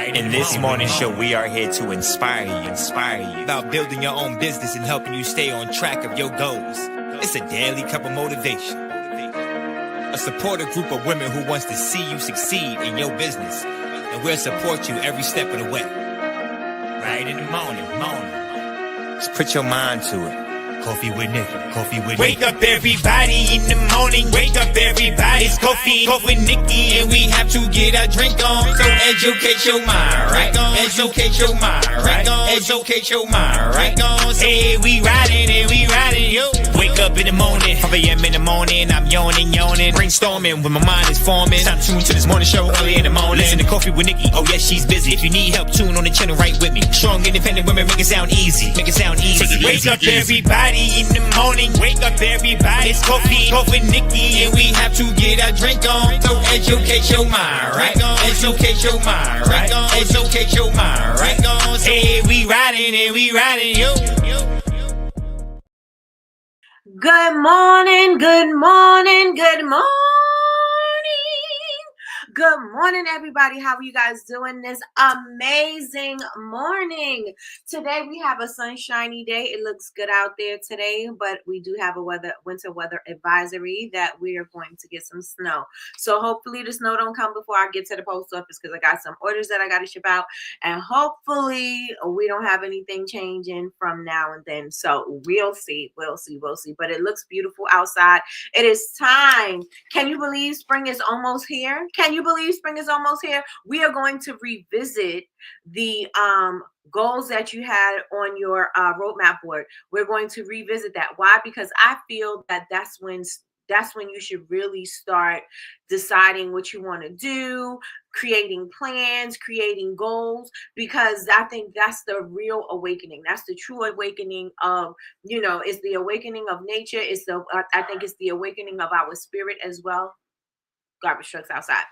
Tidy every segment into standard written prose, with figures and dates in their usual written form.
In this morning show, we are here to inspire you about building your own business and helping you stay on track of your goals. It's a daily cup of motivation. A supportive group of women who wants to see you succeed in your business, and we'll support you every step of the way. Right in the morning. Just put your mind to it. Coffee with Nikkie. Wake up everybody in the morning. Wake up everybody. It's coffee with Nikkie, and we have to get our drink on. So educate your mind, right? Educate your mind, right? Educate your mind, right? Hey, we riding, yo. Wake up in the morning, 5 a.m. in the morning. I'm yawning, brainstorming when my mind is forming. Time to tune to this morning show early in the morning. Listen to Coffee with Nikkie. Oh yes, she's busy. If you need help, tune on the channel right with me. Strong, independent women, make it sound easy. Take it Wake up everybody in the morning. Wake up everybody. It's coffee with Nikkie, and we have to get our drink on. So educate your mind, right? Educate your mind, right? Educate your mind, right? Hey, we riding, yo. Good morning. Good morning, everybody. How are you guys doing this amazing morning? Today we have a sunshiny day. It looks good out there today, but we do have a winter weather advisory that we are going to get some snow. So hopefully the snow don't come before I get to the post office, because I got some orders that I got to ship out, and hopefully we don't have anything changing from now and then. So we'll see. But it looks beautiful outside. It is time. Can you believe spring is almost here? We are going to revisit the goals that you had on your roadmap board. We're going to revisit that. Why? Because I feel that that's when you should really start deciding what you want to do, creating plans, creating goals, because I think that's the real awakening. That's the true awakening of, it's the awakening of nature. I think it's the awakening of our spirit as well. Garbage trucks outside.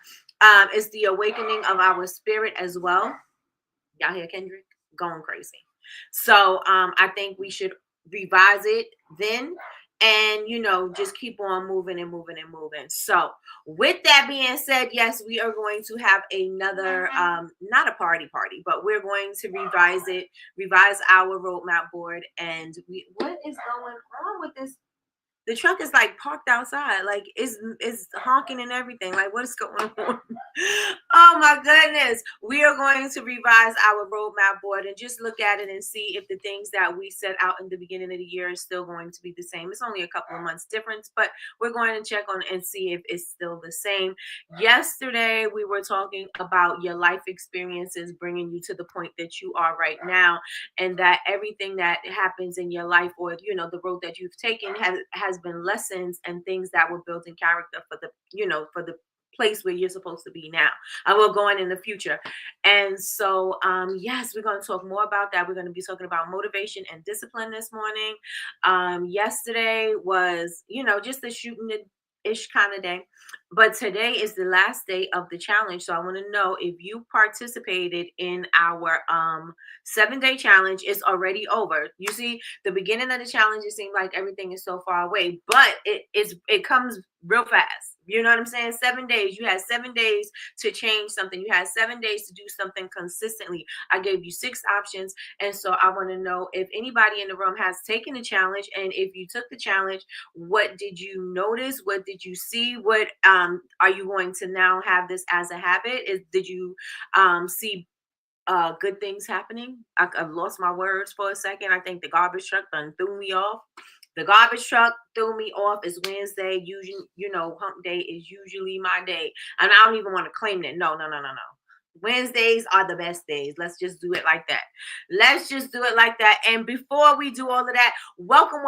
It's the awakening of our spirit as well. Y'all hear Kendrick? Going crazy. So I think we should revise it then, and just keep on moving. So with that being said, yes, we are going to have another not a party, but we're going to revise our roadmap board. And what is going on with this? The truck is like parked outside, like it's honking and everything. Like, what is going on? Oh my goodness. We are going to revise our roadmap board and just look at it and see if the things that we set out in the beginning of the year is still going to be the same. It's only a couple of months difference, but we're going to check on and see if it's still the same. Yesterday, we were talking about your life experiences bringing you to the point that you are right now, and that everything that happens in your life, or the road that you've taken has been lessons and things that were built in character for the place where you're supposed to be now. I will go on in the future. And so yes, we're going to talk more about that. We're going to be talking about motivation and discipline this morning. Yesterday was just a shooting ish kind of day, but today is the last day of the challenge. So I want to know if you participated in our 7-day challenge. It's already over. You see, the beginning of the challenge, it seemed like everything is so far away, but it comes real fast. You know what I'm saying? 7 days. You had 7 days to change something. You had 7 days to do something consistently. I gave you 6 options. And so I want to know if anybody in the room has taken the challenge. And if you took the challenge, what did you notice? What did you see? What are you going to now have this as a habit? Did you see good things happening? I've lost my words for a second. I think the garbage truck done threw me off. The garbage truck threw me off. It's Wednesday. Usually, hump day is usually my day. And I don't even want to claim that. No. Wednesdays are the best days. Let's just do it like that. And before we do all of that, welcome,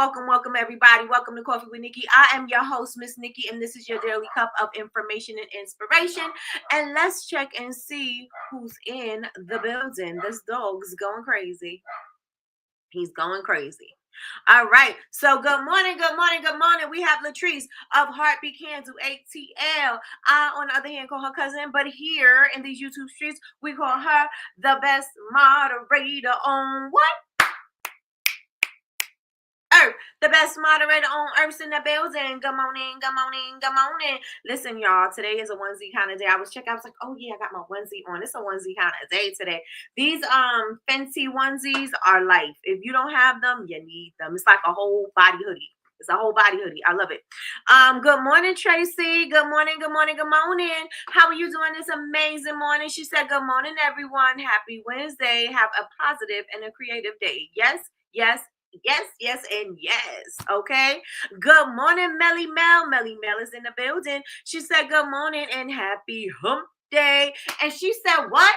everybody. Welcome to Coffee with Nikkie. I am your host, Miss Nikkie, and this is your daily cup of information and inspiration. And let's check and see who's in the building. This dog's going crazy. He's going crazy. All right. So good morning. We have Latrice of Heartbeat Candle ATL. I, on the other hand, call her cousin, but here in these YouTube streets, we call her the best moderator on what? earth. The best moderator on earth's in the building. Good morning, good morning, good morning. Listen, y'all, today is a onesie kind of day. I was checking, I was like, oh yeah, I got my onesie on. It's a onesie kind of day today. These fancy onesies are life. If you don't have them, you need them. It's like a whole body hoodie. It's a whole body hoodie. I love it. Good morning, Tracy. Good morning, good morning, good morning. How are you doing this amazing morning? She said, good morning, everyone. Happy Wednesday. Have a positive and a creative day. Yes, yes, yes, yes, and yes. Okay. Good morning, Melly Mel. Melly Mel is in the building. She said, good morning and happy hump day. And she said, what?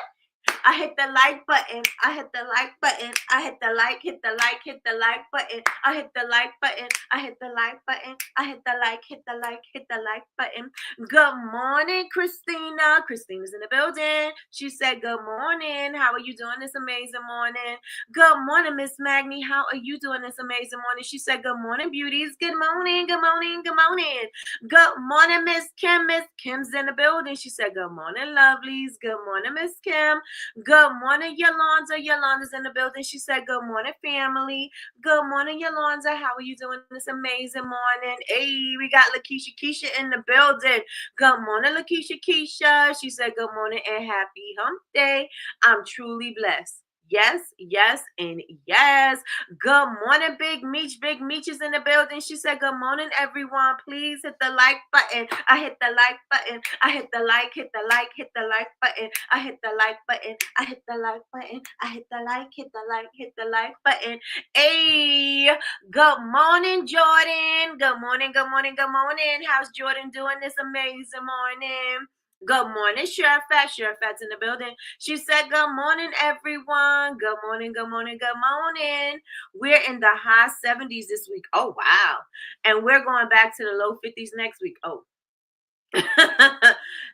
I hit the like button. I hit the like button. I hit the like, hit the like, hit the like button. I hit the like button. I hit the like button. I hit the like, hit the like, hit the like button. Good morning, Christina. Christina's in the building. She said, good morning. How are you doing this amazing morning? Good morning, Miss Magni. How are you doing this amazing morning? She said, good morning, beauties. Good morning, good morning, good morning. Good morning, Miss Kim. Miss Kim's in the building. She said, good morning, lovelies. Good morning, Miss Kim. Good morning, Yolanda. Yolanda's in the building. She said, good morning, family. Good morning, Yolanda. How are you doing this amazing morning? Hey, we got Lakeisha Keisha in the building. Good morning, Lakeisha Keisha. She said, good morning and happy hump day. I'm truly blessed. Yes, yes, and yes. Good morning, Big Meech. Big Meech is in the building. She said, good morning, everyone. Please hit the like button. I hit the like button. I hit the like, hit the like, hit the like button. I hit the like button. I hit the like button. I hit the like, hit the like, hit the like button. Hey, good morning, Jordan. Good morning, good morning, good morning. How's Jordan doing this amazing morning? Good morning, Sherfat. Sherfat's in the building. She said, good morning, everyone. Good morning, good morning, good morning. We're in the high 70s this week. Oh, wow. And we're going back to the low 50s next week. Oh.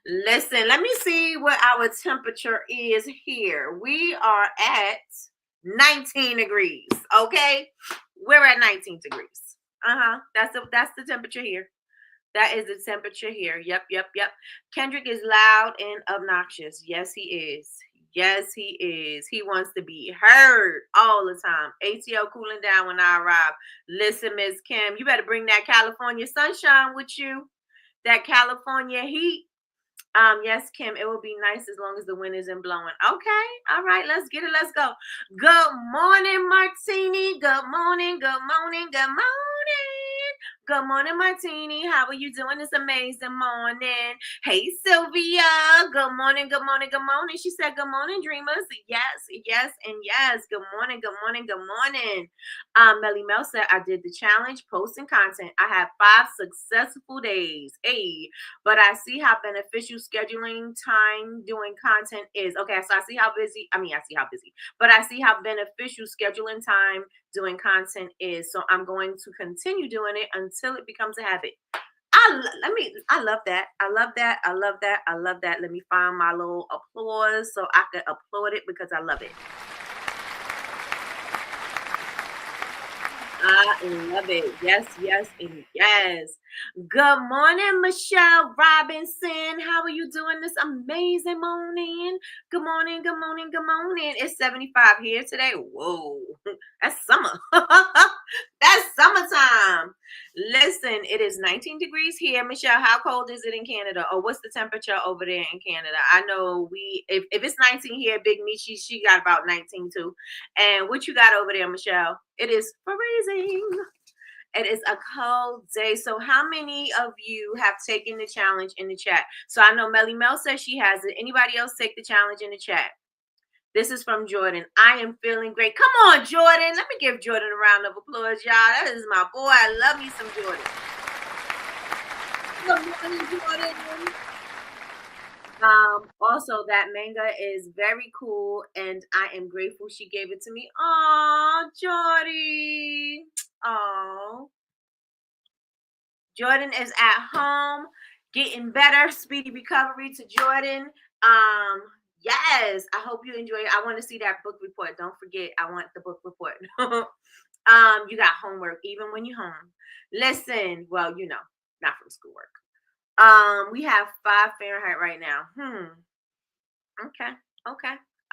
Listen, let me see what our temperature is here. We are at 19 degrees. Okay. We're at 19 degrees. That's the temperature here. That is the temperature here. Yep, yep, yep. Kendrick is loud and obnoxious. Yes, he is. Yes, he is. He wants to be heard all the time. ATL cooling down when I arrive. Listen, Miss Kim, you better bring that California sunshine with you. That California heat. Yes, Kim, it will be nice as long as the wind isn't blowing. Okay, all right, let's get it. Let's go. Good morning, Martini. Good morning, good morning, good morning. Good morning, Martini. How are you doing this amazing morning? Hey, Sylvia. Good morning, good morning, good morning. She said, good morning, dreamers. Yes, yes, and yes. Good morning, good morning, good morning. Melly Mel said, I did the challenge, posting content. I had 5 successful days. Hey, but I see how beneficial scheduling time doing content is. Okay, so I see how busy, but I see how beneficial scheduling time doing content is. So I'm going to continue doing it until it becomes a habit. I love that. I love that. I love that. I love that. Let me find my little applause so I can applaud it because I love it. I love it. Yes, yes, and yes. Good morning, Michelle Robinson. How are you doing this amazing morning? Good morning, good morning, good morning. It's 75 here today. Whoa, that's summer. That's summertime. Listen, it is 19 degrees here. Michelle, how cold is it in Canada? Or what's the temperature over there in Canada? I know if it's 19 here, Big Me, she got about 19 too. And what you got over there, Michelle? It is freezing. It is a cold day. So how many of you have taken the challenge in the chat? So I know Melly Mel says she has it. Anybody else take the challenge in the chat? This is from Jordan. I am feeling great. Come on, Jordan. Let me give Jordan a round of applause, y'all. That is my boy. I love me some Jordan. Good morning, Jordan. Also, that manga is very cool, and I am grateful she gave it to me. Oh, Jordy. Oh. Jordan is at home, getting better. Speedy recovery to Jordan. Yes, I hope you enjoy it. I want to see that book report. Don't forget, I want the book report. You got homework even when you're home. Listen, well, not from schoolwork. We have 5 Fahrenheit right now. Okay.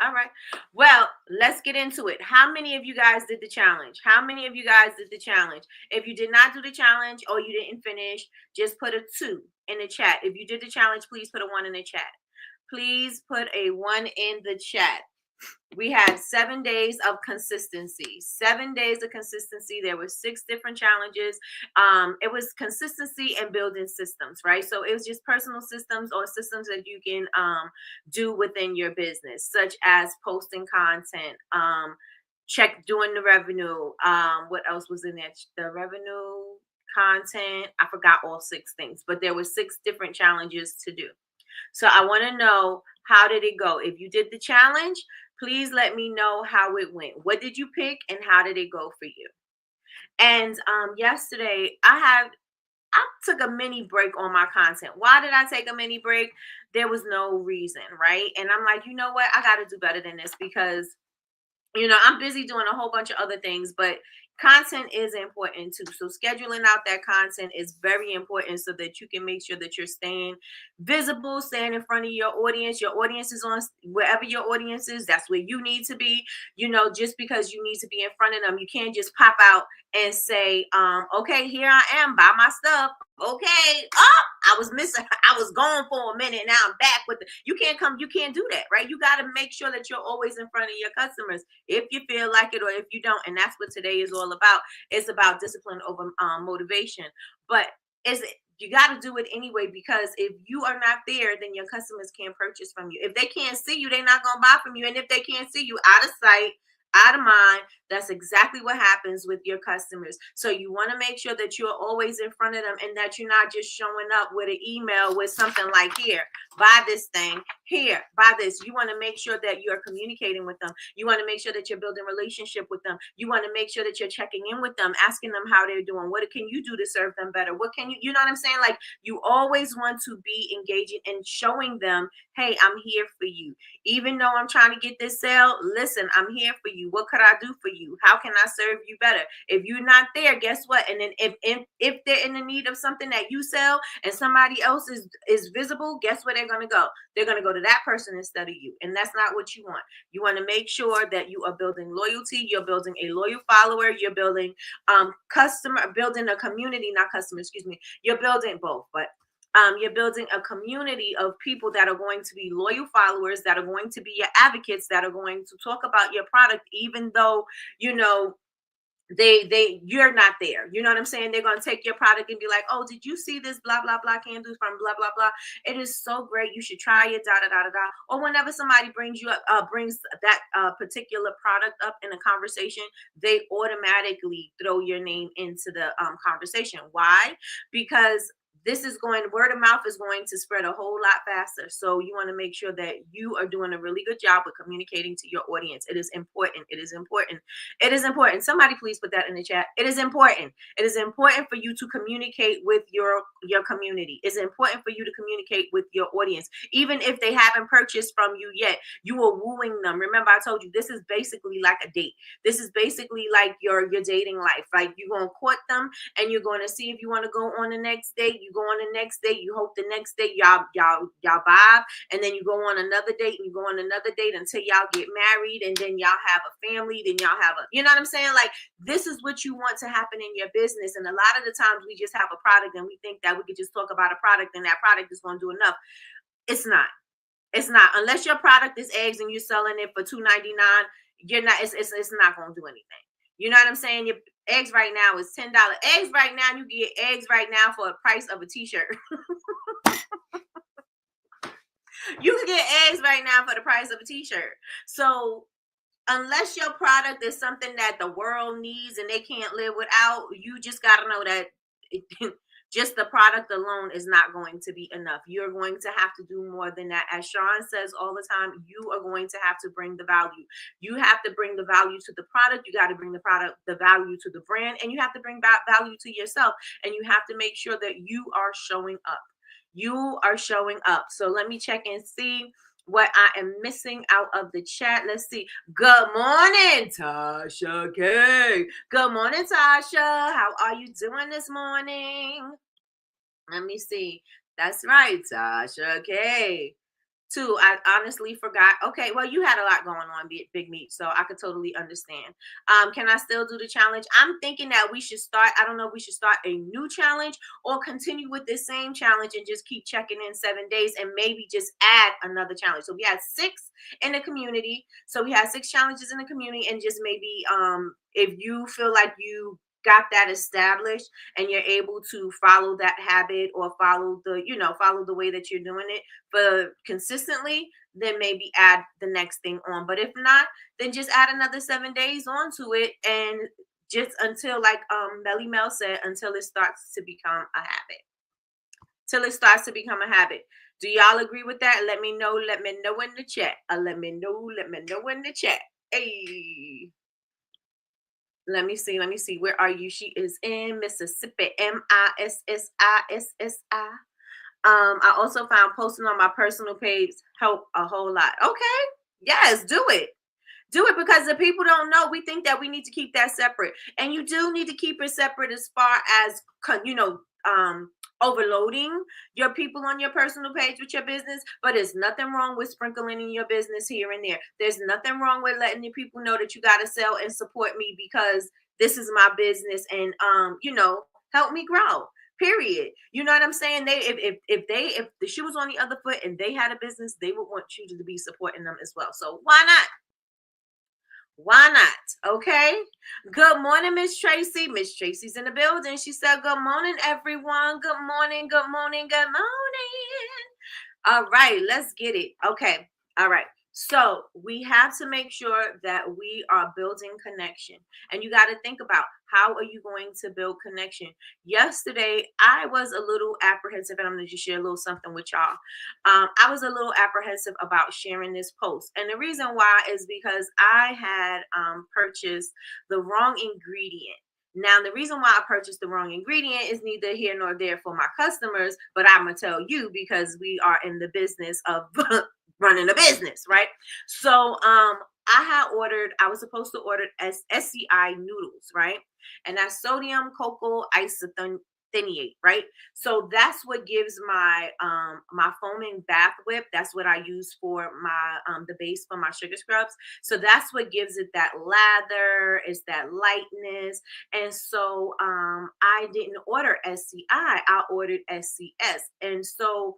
All right. Well, let's get into it. How many of you guys did the challenge? How many of you guys did the challenge? If you did not do the challenge or you didn't finish, just put a 2 in the chat. If you did the challenge, please put a 1 in the chat. Please put a 1 in the chat. We had 7 days of consistency. 7 days of consistency. There were 6 different challenges. It was consistency and building systems, right? So it was just personal systems or systems that you can do within your business, such as posting content, doing the revenue. What else was in there? The revenue, content. I forgot all 6 things, but there were 6 different challenges to do. So I want to know, how did it go? If you did the challenge, please let me know how it went. What did you pick and how did it go for you? And yesterday I took a mini break on my content. Why did I take a mini break? There was no reason, right? And I'm like, you know what? I got to do better than this because I'm busy doing a whole bunch of other things, but content is important too. So scheduling out that content is very important so that you can make sure that you're staying visible, staying in front of your audience. Your audience is on wherever your audience is. That's where you need to be. Just because you need to be in front of them, you can't just pop out and say, okay, here I am, buy my stuff. Okay. Oh, I was missing. I was gone for a minute. Now I'm back with you can't do that, right? You got to make sure that you're always in front of your customers if you feel like it or if you don't. And that's what today is all about. It's about discipline over motivation. But you got to do it anyway, because if you are not there, then your customers can't purchase from you. If they can't see you, they're not going to buy from you. And if they can't see you, out of sight, out of mind, that's exactly what happens with your customers. So you want to make sure that you're always in front of them and that you're not just showing up with an email with something like, here, buy this thing, here, buy this. You want to make sure that you're communicating with them. You want to make sure that you're building relationship with them. You want to make sure that you're checking in with them, asking them how they're doing. What can you do to serve them better? What can you know what I'm saying? Like, you always want to be engaging and showing them, hey, I'm here for you. Even though I'm trying to get this sale, listen, I'm here for you. What could I do for you? How can I serve you better? If you're not there, guess what? And then if they're in the need of something that you sell and somebody else is visible, guess where they're going to go? They're going to go to that person instead of you. And that's not what you want. You want to make sure that you are building loyalty. You're building a loyal follower. You're building building a community, not customer, excuse me. You're building both, but you're building a community of people that are going to be loyal followers, that are going to be your advocates, that are going to talk about your product, even though, you're not there. You know what I'm saying? They're going to take your product and be like, oh, did you see this blah blah blah candles from blah blah blah? It is so great. You should try it, da da da da da. Or whenever somebody brings you up, brings that particular product up in a conversation, they automatically throw your name into the conversation. Why? Because word of mouth is going to spread a whole lot faster. So you want to make sure that you are doing a really good job with communicating to your audience. It is important. It is important. It is important. Somebody please put that in the chat. It is important. It is important for you to communicate with your community. It's important for you to communicate with your audience. Even if they haven't purchased from you yet, you are wooing them. Remember, I told you this is basically like a date. This is basically like your dating life. Like, you're going to court them and you're going to see if you want to go on the next date. You go on the next date. You hope the next date y'all vibe, and then you go on another date and you go on another date until y'all get married, and then y'all have a family. Then y'all have you know what I'm saying? Like, this is what you want to happen in your business. And a lot of the times we just have a product and we think that we could just talk about a product and that product is going to do enough. It's not. It's not. Unless your product is eggs and you're selling it for $2.99, you're not. It's not going to do anything. You know what I'm saying? Your eggs right now is $10. Eggs right now, you get eggs right now for a price of a t-shirt. You can get eggs right now for the price of a t-shirt. So unless your product is something that the world needs and they can't live without, you just got to know that just the product alone is not going to be enough. You're going to have to do more than that. As Sean says all the time, you are going to have to bring the value. You have to bring the value to the product. You got to bring the value to the brand, and you have to bring value to yourself. And you have to make sure that you are showing up. You are showing up. So let me check and see what I am missing out of the chat. Let's see. Good morning, Tasha K. Good morning, Tasha. How are you doing this morning? Let me see. That's right, Tasha K. too. I honestly forgot. Okay, well, you had a lot going on, Big Meat, so I could totally understand. Can I still do the challenge? I'm thinking that we should start. I don't know if we should start a new challenge or continue with this same challenge and just keep checking in 7 days and maybe just add another challenge. So we had 6 in the community. So we had 6 challenges in the community, and just maybe if you feel like you got that established and you're able to follow that habit or follow the follow the way that you're doing it for consistently, then maybe add the next thing on. But if not, then just add another 7 days onto it, and just until, like Melly Mel said, until it starts to become a habit. Till it starts to become a habit. Do y'all agree with that? Let me know. Let me know in the chat. Let me know. Let me know in the chat. Hey. Let me see. Let me see. Where are you? She is in Mississippi. Mississi. I also found posting on my personal page help a whole lot. Okay. Yes, do it. Do it, because the people don't know. We think that we need to keep that separate. And you do need to keep it separate as far as, overloading your people on your personal page with your business. But there's nothing wrong with sprinkling in your business here and there. There's nothing wrong with letting the people know that you got to sell and support me, because this is my business, and help me grow. Period. You know what I'm saying? They if the shoe was on the other foot and they had a business, they would want you to be supporting them as well. So why not? Why not? Okay. Good morning, Miss Tracy. Miss Tracy's in the building. She said, "Good morning, everyone. Good morning. Good morning. Good morning." All right, let's get it. Okay. All right. So we have to make sure that we are building connection. And you got to think about, how are you going to build connection? Yesterday, I was a little apprehensive, and I'm going to just share a little something with y'all. I was a little apprehensive about sharing this post. And the reason why is because I had purchased the wrong ingredient. Now, the reason why I purchased the wrong ingredient is neither here nor there for my customers, but I'm going to tell you, because we are in the business of running a business, right? So I was supposed to order SCI noodles, right? And that's sodium cocoa isothiate, right? So that's what gives my my foaming bath whip. That's what I use for my the base for my sugar scrubs. So that's what gives it that lather, it's that lightness. And so I didn't order SCI, I ordered SCS. And so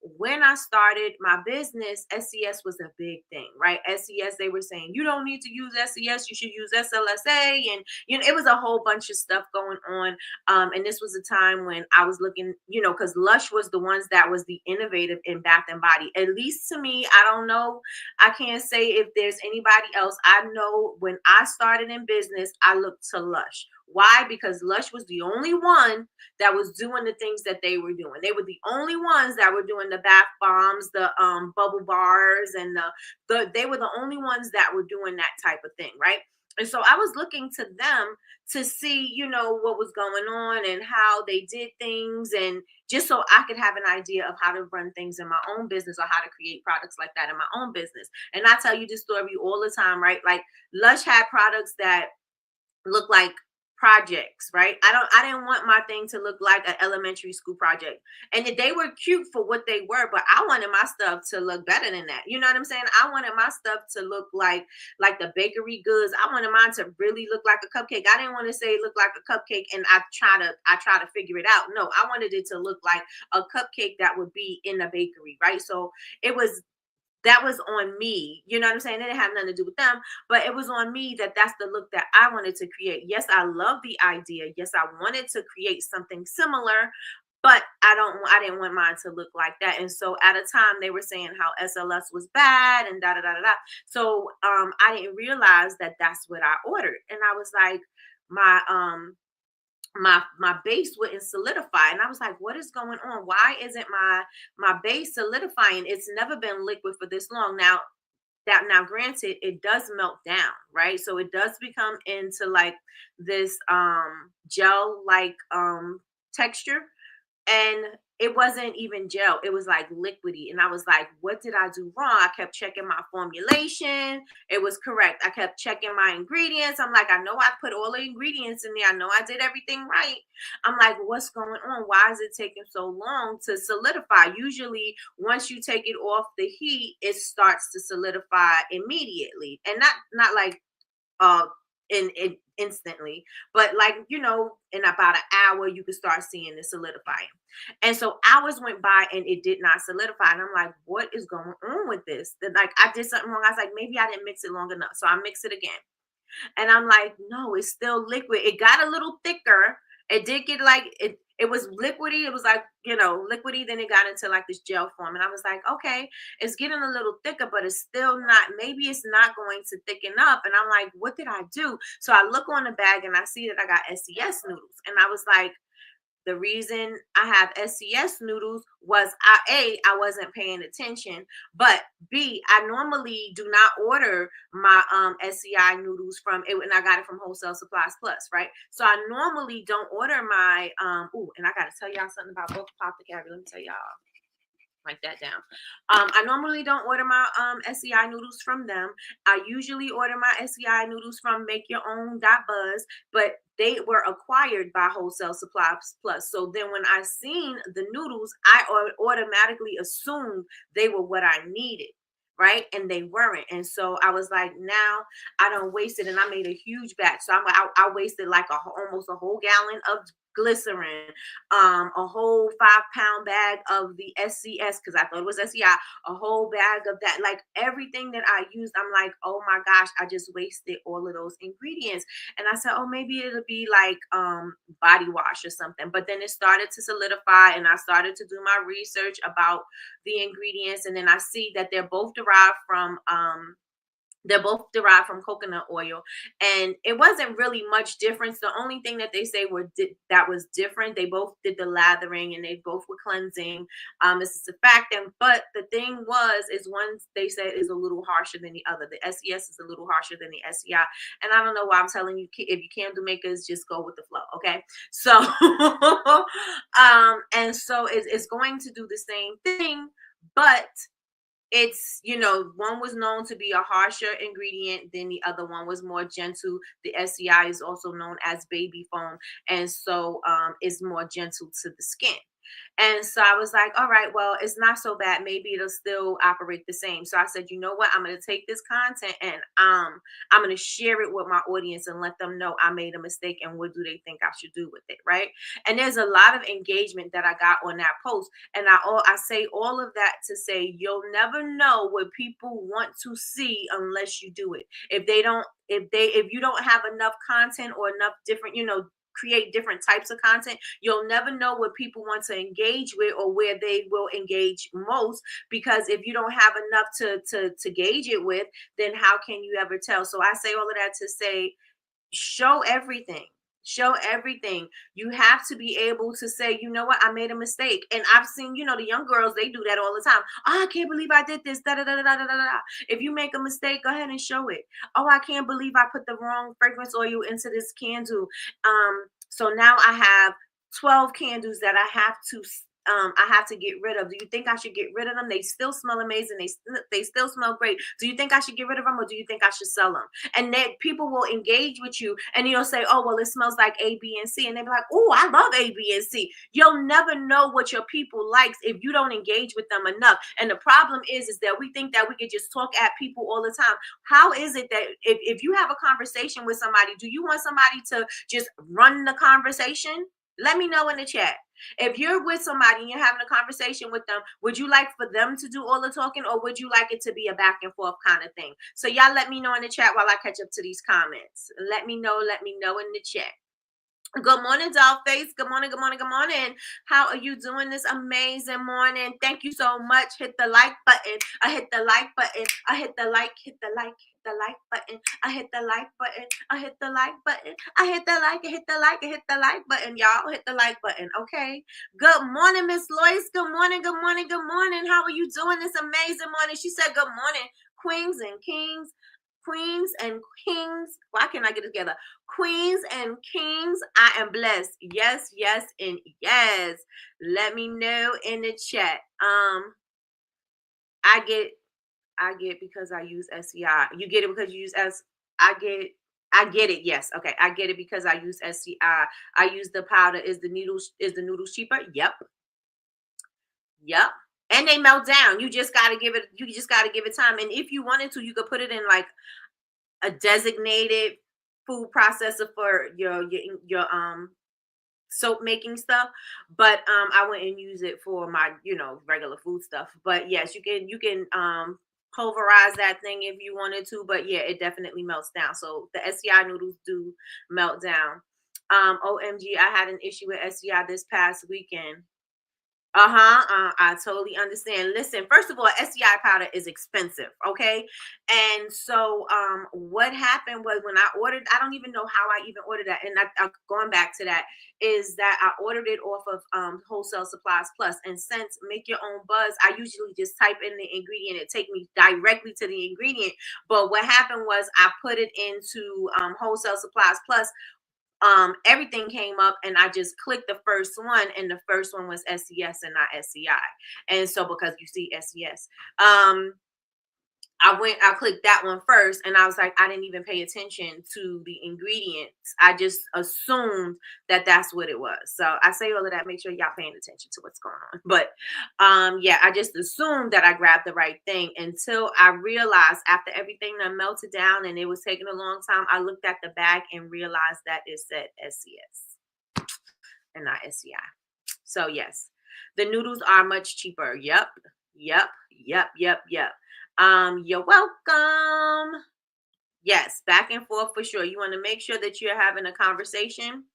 when I started my business, SCS was a big thing, right? SCS, they were saying, you don't need to use SCS, you should use SLSA. And it was a whole bunch of stuff going on. And this was a time when I was looking, because Lush was the ones that was the innovative in bath and body. At least to me, I don't know. I can't say if there's anybody else. I know when I started in business, I looked to Lush. Why? Because Lush was the only one that was doing the things that they were doing. They were the only ones that were doing the bath bombs, the bubble bars, and they were the only ones that were doing that type of thing, right? And so I was looking to them to see, what was going on and how they did things, and just so I could have an idea of how to run things in my own business, or how to create products like that in my own business. And I tell you this story all the time, right? Like, Lush had products that look like projects, right? I didn't want my thing to look like an elementary school project. And they were cute for what they were, but I wanted my stuff to look better than that. You know what I'm saying? I wanted my stuff to look like the bakery goods. I wanted mine to really look like a cupcake. I didn't want to say look like a cupcake and I try to figure it out. No, I wanted it to look like a cupcake that would be in a bakery, right? So that was on me. You know what I'm saying? It didn't have nothing to do with them, but it was on me that's the look that I wanted to create. Yes, I love the idea. Yes, I wanted to create something similar, but I didn't want mine to look like that. And so at a time they were saying how SLS was bad and da da da da da. So I didn't realize that that's what I ordered. And I was like, my base wouldn't solidify, and I was like, what is going on? Why isn't my base solidifying? It's never been liquid for this long. Now granted, it does melt down, right? So it does become into like this gel like texture. And it wasn't even gel. It was like liquidy. And I was like, what did I do wrong? I kept checking my formulation. It was correct. I kept checking my ingredients. I'm like, I know I put all the ingredients in there. I know I did everything right. I'm like, what's going on? Why is it taking so long to solidify? Usually, once you take it off the heat, it starts to solidify immediately. And not like uh in instantly, but like, in about an hour you could start seeing it solidifying. And so hours went by and it did not solidify, and I'm like, what is going on with this? That, like, I did something wrong. I was like, maybe I didn't mix it long enough, so I mix it again. And I'm like, no, it's still liquid. It got a little thicker. It did get like it was liquidy. It was like, liquidy. Then it got into like this gel form. And I was like, okay, it's getting a little thicker, but it's still not, maybe it's not going to thicken up. And I'm like, what did I do? So I look on the bag and I see that I got SES noodles. And I was like, the reason I have SCS noodles was I wasn't paying attention, but B, I normally do not order my SCI noodles from it, and I got it from Wholesale Supplies Plus, right? So I normally don't order my and I gotta tell y'all something about both apothecary. Let me tell y'all. Write that down. I normally don't order my SCI noodles from them. I usually order my SCI noodles from Make Your Own Buzz, but they were acquired by Wholesale Supplies Plus. So then when I seen the noodles, I automatically assumed they were what I needed. Right. And they weren't. And so I was like, now I don't waste it. And I made a huge batch. So I wasted like almost a whole gallon of glycerin, a whole 5-pound bag of the SCS, because I thought it was SCI, a whole bag of that, like everything that I used. I'm like, oh my gosh, I just wasted all of those ingredients. And I said, oh, maybe it'll be like body wash or something. But then it started to solidify, and I started to do my research about the ingredients, and then I see that they're both derived from coconut oil, and it wasn't really much difference. The only thing that they say that was different, they both did the lathering and they both were cleansing. This is a fact. And but the thing is one they said is a little harsher than the other. The SES is a little harsher than the SEI, and I don't know why I'm telling you. If you candle makers, just go with the flow, okay? So, and so it's going to do the same thing, but it's, one was known to be a harsher ingredient than the other one was more gentle. The SCI is also known as baby foam, and so it's more gentle to the skin. And so I was like, all right, well, it's not so bad. Maybe it'll still operate the same. So I said, you know what? I'm going to take this content and I'm going to share it with my audience and let them know I made a mistake and what do they think I should do with it, right? And there's a lot of engagement that I got on that post. And I say all of that to say you'll never know what people want to see unless you do it. If you don't have enough content or enough different, create different types of content, you'll never know what people want to engage with or where they will engage most, because if you don't have enough to gauge it with, then how can you ever tell? So I say all of that to say, show everything. You have to be able to say, you know what, I made a mistake. And I've seen, the young girls, they do that all the time. Oh, I can't believe I did this. Da, da, da, da, da, da, da. If you make a mistake, go ahead and show it. Oh, I can't believe I put the wrong fragrance oil into this candle. So now I have 12 candles that I have to get rid of. Do you think I should get rid of them? They still smell amazing. They still smell great. Do you think I should get rid of them, or do you think I should sell them? And then people will engage with you, and you'll say, oh, well, it smells like A, B, and C. And they'll be like, oh, I love A, B, and C. You'll never know what your people likes if you don't engage with them enough. And the problem is that we think that we could just talk at people all the time. How is it that if you have a conversation with somebody, do you want somebody to just run the conversation? Let me know in the chat. If you're with somebody and you're having a conversation with them, would you like for them to do all the talking, or would you like it to be a back and forth kind of thing? So y'all let me know in the chat while I catch up to these comments. Let me know in the chat. Good morning, Dollface. Good morning, good morning, good morning. How are you doing this amazing morning? Thank you so much. Hit the like button. I hit the like button. I hit the like button. I hit the like button. I hit the like button. I hit the like, I hit the like, I hit the like button. Y'all hit the like button, okay? Good morning, Miss Lois. Good morning, good morning, good morning. How are you doing this amazing morning? She said, good morning, queens and kings. Queens and kings, why can't I get it together? Queens and kings, I am blessed. Yes, yes, and yes. Let me know in the chat. I get because I use SCI. You get it because you use S. I get it. Yes. Okay. I get it because I use SCI. I use the powder. Is the noodles cheaper? Yep. Yep. And they melt down. You just gotta give it. You just gotta give it time. And if you wanted to, you could put it in like a designated food processor for your soap making stuff, but I wouldn't use it for my regular food stuff. But yes, you can pulverize that thing if you wanted to, but yeah, it definitely melts down. So the SCI noodles do melt down. OMG, I had an issue with SCI this past weekend. I totally understand. Listen, first of all, SCI powder is expensive, okay? And so what happened was when I ordered, I don't even know how I even ordered that. And going back to that, is that I ordered it off of Wholesale Supplies Plus. And since Make Your Own Buzz, I usually just type in the ingredient, it take me directly to the ingredient. But what happened was I put it into Wholesale Supplies Plus, everything came up and I just clicked the first one, and the first one was SES and not SCI. And so because you see SES, I clicked that one first, and I was like, I didn't even pay attention to the ingredients. I just assumed that that's what it was. So I say all of that, make sure y'all paying attention to what's going on. But yeah, I just assumed that I grabbed the right thing until I realized after everything that melted down and it was taking a long time, I looked at the bag and realized that it said SCS and not SCI. So yes, the noodles are much cheaper. Yep, yep, yep, yep, yep. You're welcome. Yes, back and forth for sure. You want to make sure that you're having a conversation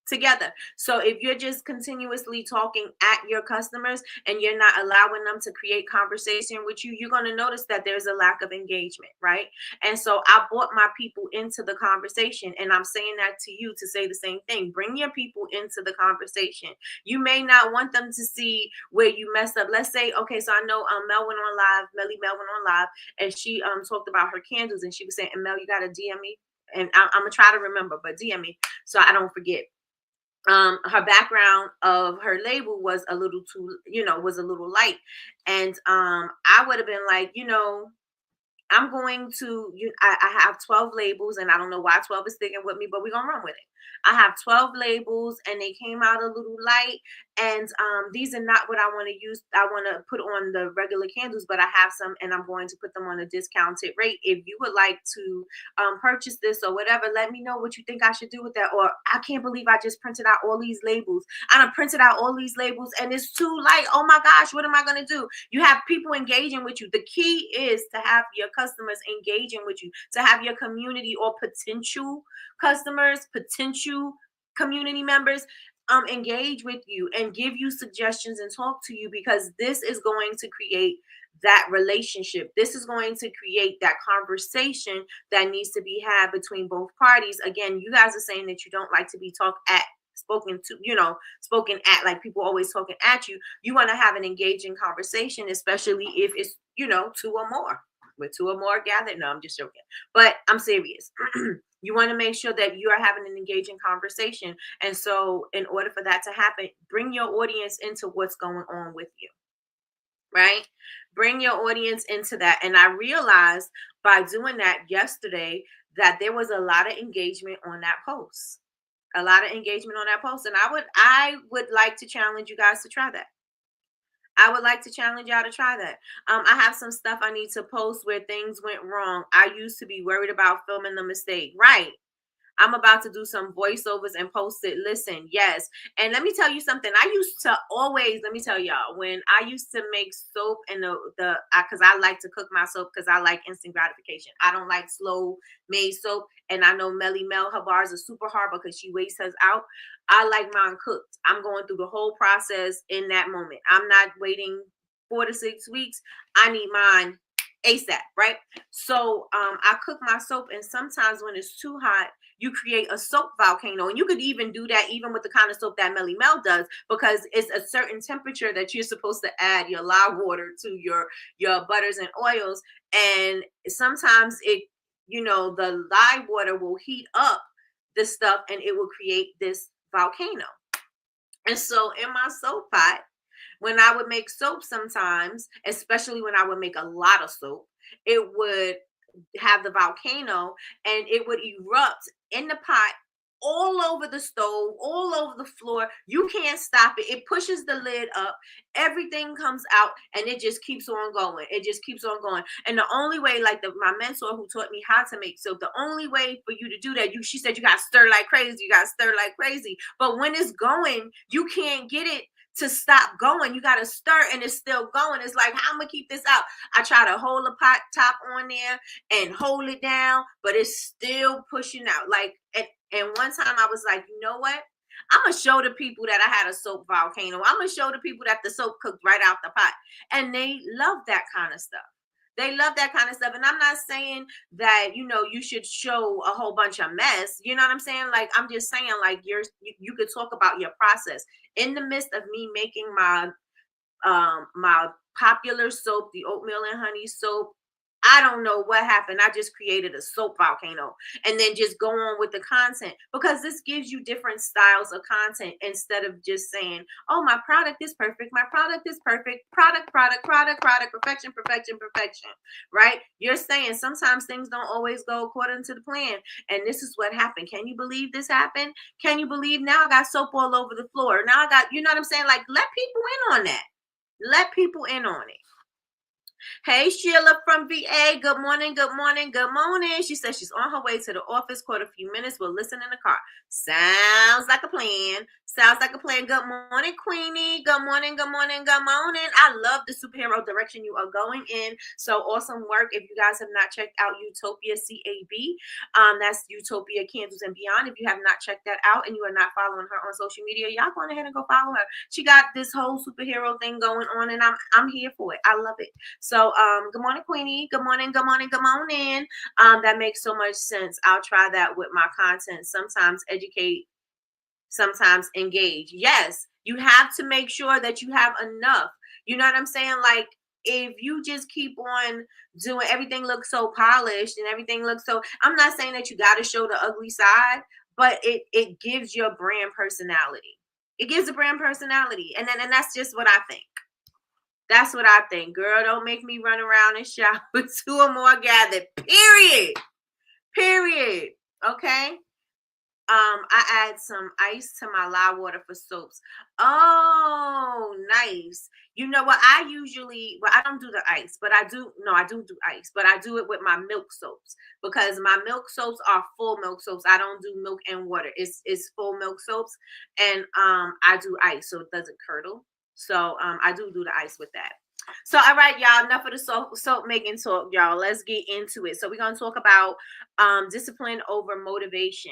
together. So if you're just continuously talking at your customers and you're not allowing them to create conversation with you, you're going to notice that there's a lack of engagement, right? And so I brought my people into the conversation, and I'm saying that to you to say the same thing. Bring your people into the conversation. You may not want them to see where you messed up. Let's say, okay, so I know Mel went on live, Mel went on live, and she talked about her candles, and she was saying, Mel, you got to DM me. And I'm gonna try to remember, but DM me so I don't forget. Her background of her label was a little too, was a little light. And I would have been like, I'm going to, I have 12 labels, and I don't know why 12 is sticking with me, but we're going to run with it. I have 12 labels, and they came out a little light. And these are not what I want to use. I want to put on the regular candles, but I have some, and I'm going to put them on a discounted rate. If you would like to purchase this or whatever, let me know what you think I should do with that. Or I can't believe I just printed out all these labels. I done printed out all these labels, and it's too light. Oh my gosh, what am I going to do? You have people engaging with you. The key is to have your customers engaging with you, to have your community or potential customers, potential community members engage with you and give you suggestions and talk to you, because this is going to create that relationship. This is going to create that conversation that needs to be had between both parties. Again, you guys are saying that you don't like to be spoken at, like people always talking at you. You want to have an engaging conversation, especially if it's, two or more. With two or more gathered. No, I'm just joking. But I'm serious. You want to make sure that you are having an engaging conversation. And so in order for that to happen, bring your audience into what's going on with you. Right? Bring your audience into that. And I realized by doing that yesterday that there was a lot of engagement on that post. A lot of engagement on that post. And I would like to challenge you guys to try that. I would like to challenge y'all to try that. I have some stuff I need to post where things went wrong. I used to be worried about filming the mistake. Right. I'm about to do some voiceovers and post it. Listen, yes. And let me tell you something. I used to always, let me tell y'all, when I used to make soap and because I like to cook my soap because I like instant gratification. I don't like slow made soap. And I know Melly Mel, her bars are super hard because she wastes hers out. I like mine cooked. I'm going through the whole process in that moment. I'm not waiting 4 to 6 weeks. I need mine ASAP, right? So I cook my soap, and sometimes when it's too hot, you create a soap volcano. And you could even do that even with the kind of soap that Melly Mel does, because it's a certain temperature that you're supposed to add your lye water to your butters and oils. And sometimes the lye water will heat up this stuff and it will create this volcano. And so in my soap pot, when I would make soap sometimes, especially when I would make a lot of soap, it would have the volcano and it would erupt in the pot all over the stove, all over the floor. You can't stop it. It pushes the lid up. Everything comes out and it just keeps on going. It just keeps on going. And the only way, like my mentor who taught me how to make soap, the only way for you to do that, she said you got to stir like crazy. You got to stir like crazy. But when it's going, you can't get it to stop going. You got to stir and it's still going. It's like, how am I gonna keep this out? I try to hold the pot top on there and hold it down, but it's still pushing out. Like, and one time I was like, you know what? I'm gonna show the people that I had a soap volcano. I'm gonna show the people that the soap cooked right out the pot. And they love that kind of stuff. They love that kind of stuff. And I'm not saying that, you should show a whole bunch of mess. You know what I'm saying? Like, I'm just saying, like, you could talk about your process. In the midst of me making my popular soap, the oatmeal and honey soap, I don't know what happened. I just created a soap volcano and then just go on with the content, because this gives you different styles of content instead of just saying, oh, my product is perfect. My product is perfect. Product, perfection, perfection, perfection, right? You're saying sometimes things don't always go according to the plan. And this is what happened. Can you believe this happened? Can you believe now I got soap all over the floor? Now I got, you know what I'm saying? Like, let people in on that. Let people in on it. Hey, Sheila from VA. Good morning, good morning, good morning. She says she's on her way to the office, caught a few minutes. We'll listen in the car. Sounds like a plan. Sounds like a plan. Good morning, Queenie. Good morning, good morning, good morning. I love the superhero direction you are going in. So awesome work. If you guys have not checked out Utopia CAB, that's Utopia Candles and Beyond. If you have not checked that out and you are not following her on social media, y'all go ahead and go follow her. She got this whole superhero thing going on, and I'm here for it. I love it. So good morning, Queenie. Good morning, good morning, good morning. That makes so much sense. I'll try that with my content. Sometimes educate, sometimes engage. Yes, you have to make sure that you have enough. You know what I'm saying? Like, if you just keep on doing everything looks so polished and everything looks so, I'm not saying that you got to show the ugly side, but it gives your brand personality. It gives a brand personality. And that's just what I think. That's what I think. Girl, don't make me run around and shout with two or more gathered. Period. Okay. I add some ice to my lye water for soaps. Oh, nice. You know what? I don't do the ice, but I do do ice, but I do it with my milk soaps, because my milk soaps are full milk soaps. I don't do milk and water. It's full milk soaps, and I do ice so it doesn't curdle. So I do the ice with that. So, all right, y'all, enough of the soap making talk, y'all. Let's get into it. So we're going to talk about discipline over motivation.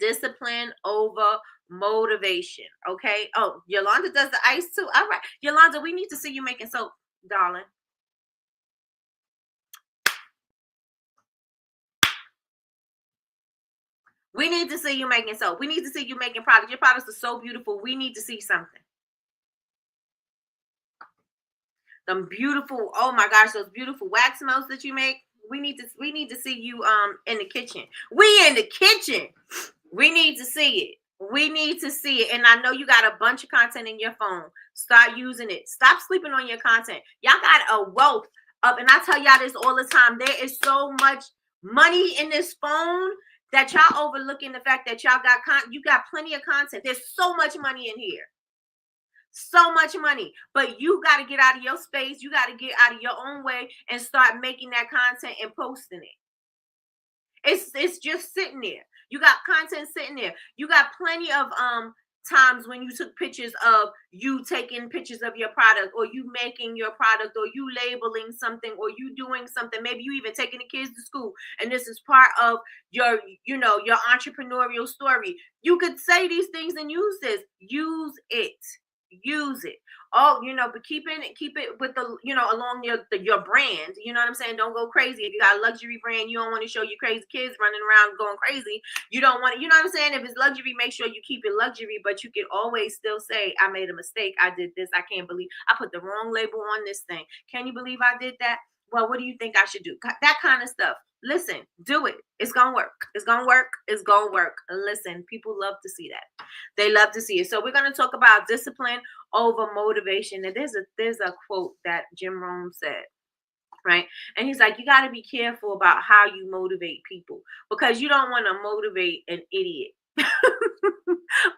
Discipline over motivation. Okay. Oh, Yolanda does the ice too. All right, Yolanda, we need to see you making soap, darling. We need to see you making soap. We need to see you making products. Your products are so beautiful. We need to see something. Them beautiful, oh my gosh, those beautiful wax melts that you make. We need to see you in the kitchen. We in the kitchen. We need to see it. We need to see it. And I know you got a bunch of content in your phone. Start using it. Stop sleeping on your content. Y'all got a wealth of, and I tell y'all this all the time, there is so much money in this phone that y'all overlooking the fact that y'all you got plenty of content. There's so much money in here. So much money, but you got to get out of your space. You got to get out of your own way and start making that content and posting it. It's just sitting there. You got content sitting there. You got plenty of times when you took pictures of you taking pictures of your product, or you making your product, or you labeling something, or you doing something. Maybe you even taking the kids to school, and this is part of your your entrepreneurial story. You could say these things and use this. Use it. Use it. Oh, but keep it with the, along your brand. You know what I'm saying? Don't go crazy. If you got a luxury brand, you don't want to show your crazy kids running around going crazy. You don't want to, you know what I'm saying? If it's luxury, make sure you keep it luxury, but you can always still say, I made a mistake. I did this. I can't believe I put the wrong label on this thing. Can you believe I did that? Well, what do you think I should do? That kind of stuff. Listen, do it. It's gonna work. It's gonna work. It's gonna work. Listen, people love to see that. They love to see it. So we're gonna talk about discipline over motivation. And there's a quote that Jim Rohn said, right? And he's like, you got to be careful about how you motivate people, because you don't want to motivate an idiot.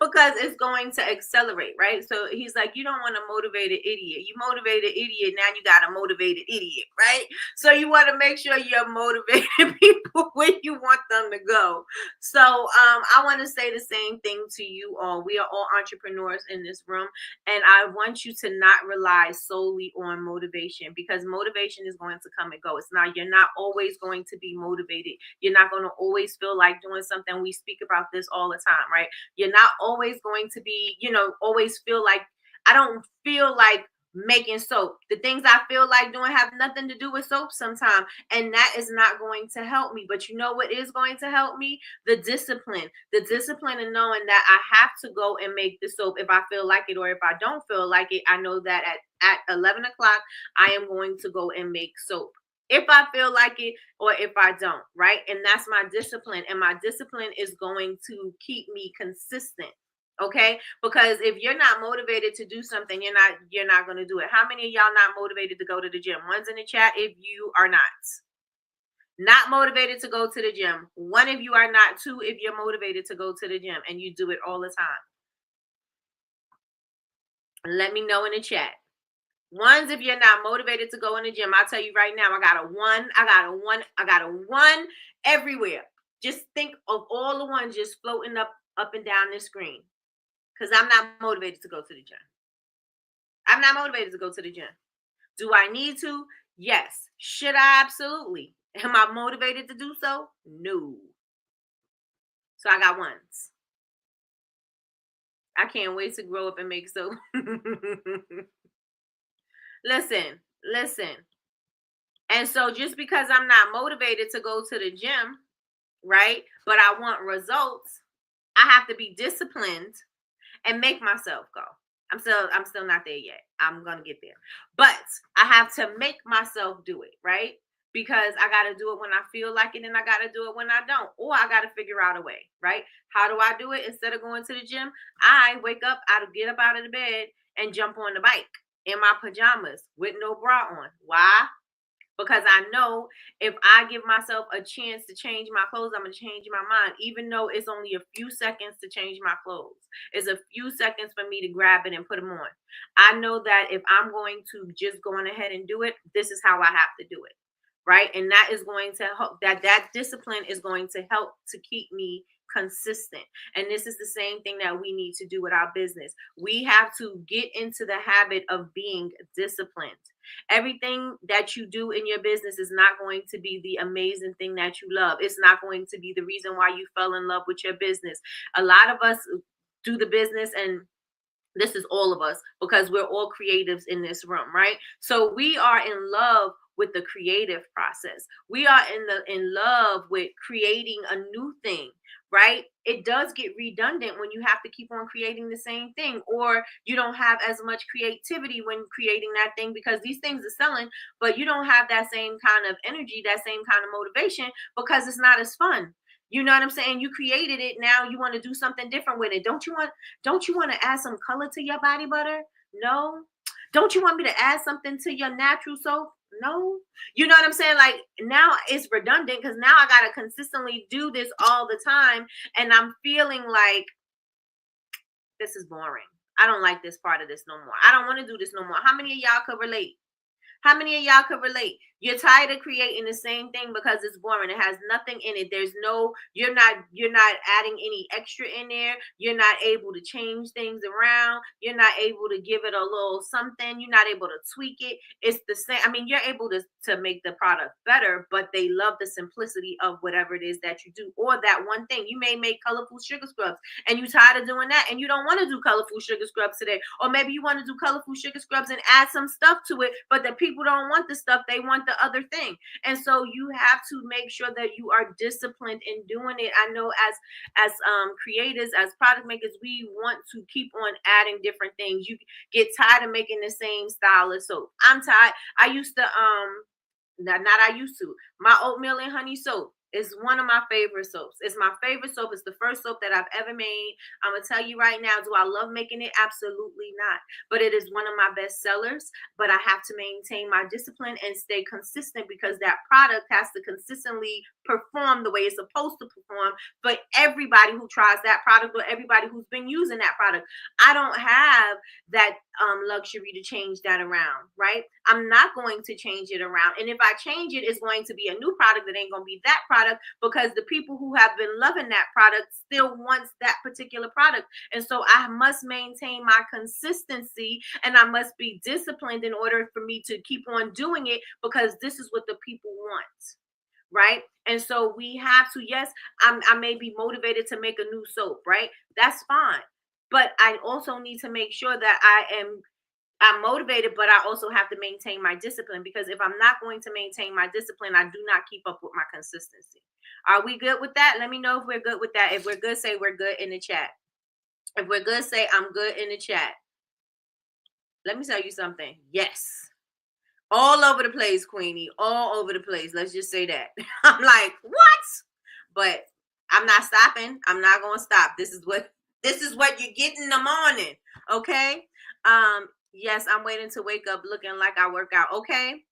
Because it's going to accelerate, right? So he's like, you don't want to motivate an idiot. You motivate an idiot, now you got a motivated idiot, right? So you want to make sure you're motivating people where you want them to go. So I want to say the same thing to you all. We are all entrepreneurs in this room, and I want you to not rely solely on motivation, because motivation is going to come and go. You're not always going to be motivated. You're not going to always feel like doing something. We speak about this all the time, right? You're not always going to be, always feel like, I don't feel like making soap. The things I feel like doing have nothing to do with soap sometimes, and that is not going to help me. But you know what is going to help me? The discipline of knowing that I have to go and make the soap if I feel like it, or if I don't feel like it, I know that at 11 o'clock I am going to go and make soap, if I feel like it or if I don't, right? And that's my discipline. And my discipline is going to keep me consistent. Okay? Because if you're not motivated to do something, you're not going to do it. How many of y'all not motivated to go to the gym? One's in the chat if you are not motivated to go to the gym. One, if you are not. Two, if you're motivated to go to the gym and you do it all the time. Let me know in the chat. Ones, if you're not motivated to go in the gym, I'll tell you right now, I got a one everywhere. Just think of all the ones just floating up and down the screen. Because I'm not motivated to go to the gym. I'm not motivated to go to the gym. Do I need to? Yes. Should I? Absolutely. Am I motivated to do so? No. So I got ones. I can't wait to grow up and make soap. Listen. And so just because I'm not motivated to go to the gym, right? But I want results, I have to be disciplined and make myself go. I'm still not there yet. I'm going to get there. But I have to make myself do it, right? Because I got to do it when I feel like it, and I got to do it when I don't. Or I got to figure out a way, right? How do I do it? Instead of going to the gym, I wake up, I get up out of the bed and jump on the bike in my pajamas with no bra on. Why? Because I know if I give myself a chance to change my clothes, I'm going to change my mind, even though it's only a few seconds to change my clothes. It's a few seconds for me to grab it and put them on. I know that if I'm going to just go on ahead and do it, this is how I have to do it, right? And that is going to help, that discipline is going to help to keep me consistent. And this is the same thing that we need to do with our business. We have to get into the habit of being disciplined. Everything that you do in your business is not going to be the amazing thing that you love. It's not going to be the reason why you fell in love with your business. A lot of us do the business, and this is all of us, because we're all creatives in this room, right? So we are in love with the creative process. We are in love with creating a new thing, right? It does get redundant when you have to keep on creating the same thing, or you don't have as much creativity when creating that thing, because these things are selling, but you don't have that same kind of energy, that same kind of motivation, because it's not as fun. You know what I'm saying? You created it. Now you want to do something different with it. Don't you want to add some color to your body butter? No. Don't you want me to add something to your natural soap? No. You know what I'm saying? Like, now it's redundant, because now I got to consistently do this all the time. And I'm feeling like this is boring. I don't like this part of this no more. I don't want to do this no more. How many of y'all could relate? How many of y'all could relate? You're tired of creating the same thing because it's boring. It has nothing in it. You're not adding any extra in there. You're not able to change things around. You're not able to give it a little something. You're not able to tweak it. It's the same. I mean, you're able to make the product better, but they love the simplicity of whatever it is that you do, or that one thing. You may make colorful sugar scrubs, and you're tired of doing that, and you don't want to do colorful sugar scrubs today. Or maybe you want to do colorful sugar scrubs and add some stuff to it, but the people don't want the stuff. They want the other thing. And so you have to make sure that you are disciplined in doing it. I know as creators, as product makers, we want to keep on adding different things. You get tired of making the same style of soap. I'm tired. I used to Not I used to. My oatmeal and honey soap is one of my favorite soaps. It's my favorite soap. It's the first soap that I've ever made. I'm gonna tell you right now, do I love making it? Absolutely not. But it is one of my best sellers. But I have to maintain my discipline and stay consistent because that product has to consistently perform the way it's supposed to perform for everybody who tries that product or everybody who's been using that product. I don't have that luxury to change that around, right? I'm not going to change it around. And if I change it, it's going to be a new product that ain't going to be that product because the people who have been loving that product still wants that particular product. And so I must maintain my consistency and I must be disciplined in order for me to keep on doing it because this is what the people want. Right. And so we have to, yes, I may be motivated to make a new soap, right? That's fine. But I also need to make sure that I'm motivated, but I also have to maintain my discipline because if I'm not going to maintain my discipline, I do not keep up with my consistency. Are we good with that? Let me know if we're good with that. If we're good, say we're good in the chat. If we're good, say I'm good in the chat. Let me tell you something. Yes. All over the place, Queenie. All over the place. Let's just say that. I'm like, what? But I'm not stopping. I'm not gonna stop. This is what you get in the morning. Okay. Yes, I'm waiting to wake up looking like I work out. Okay.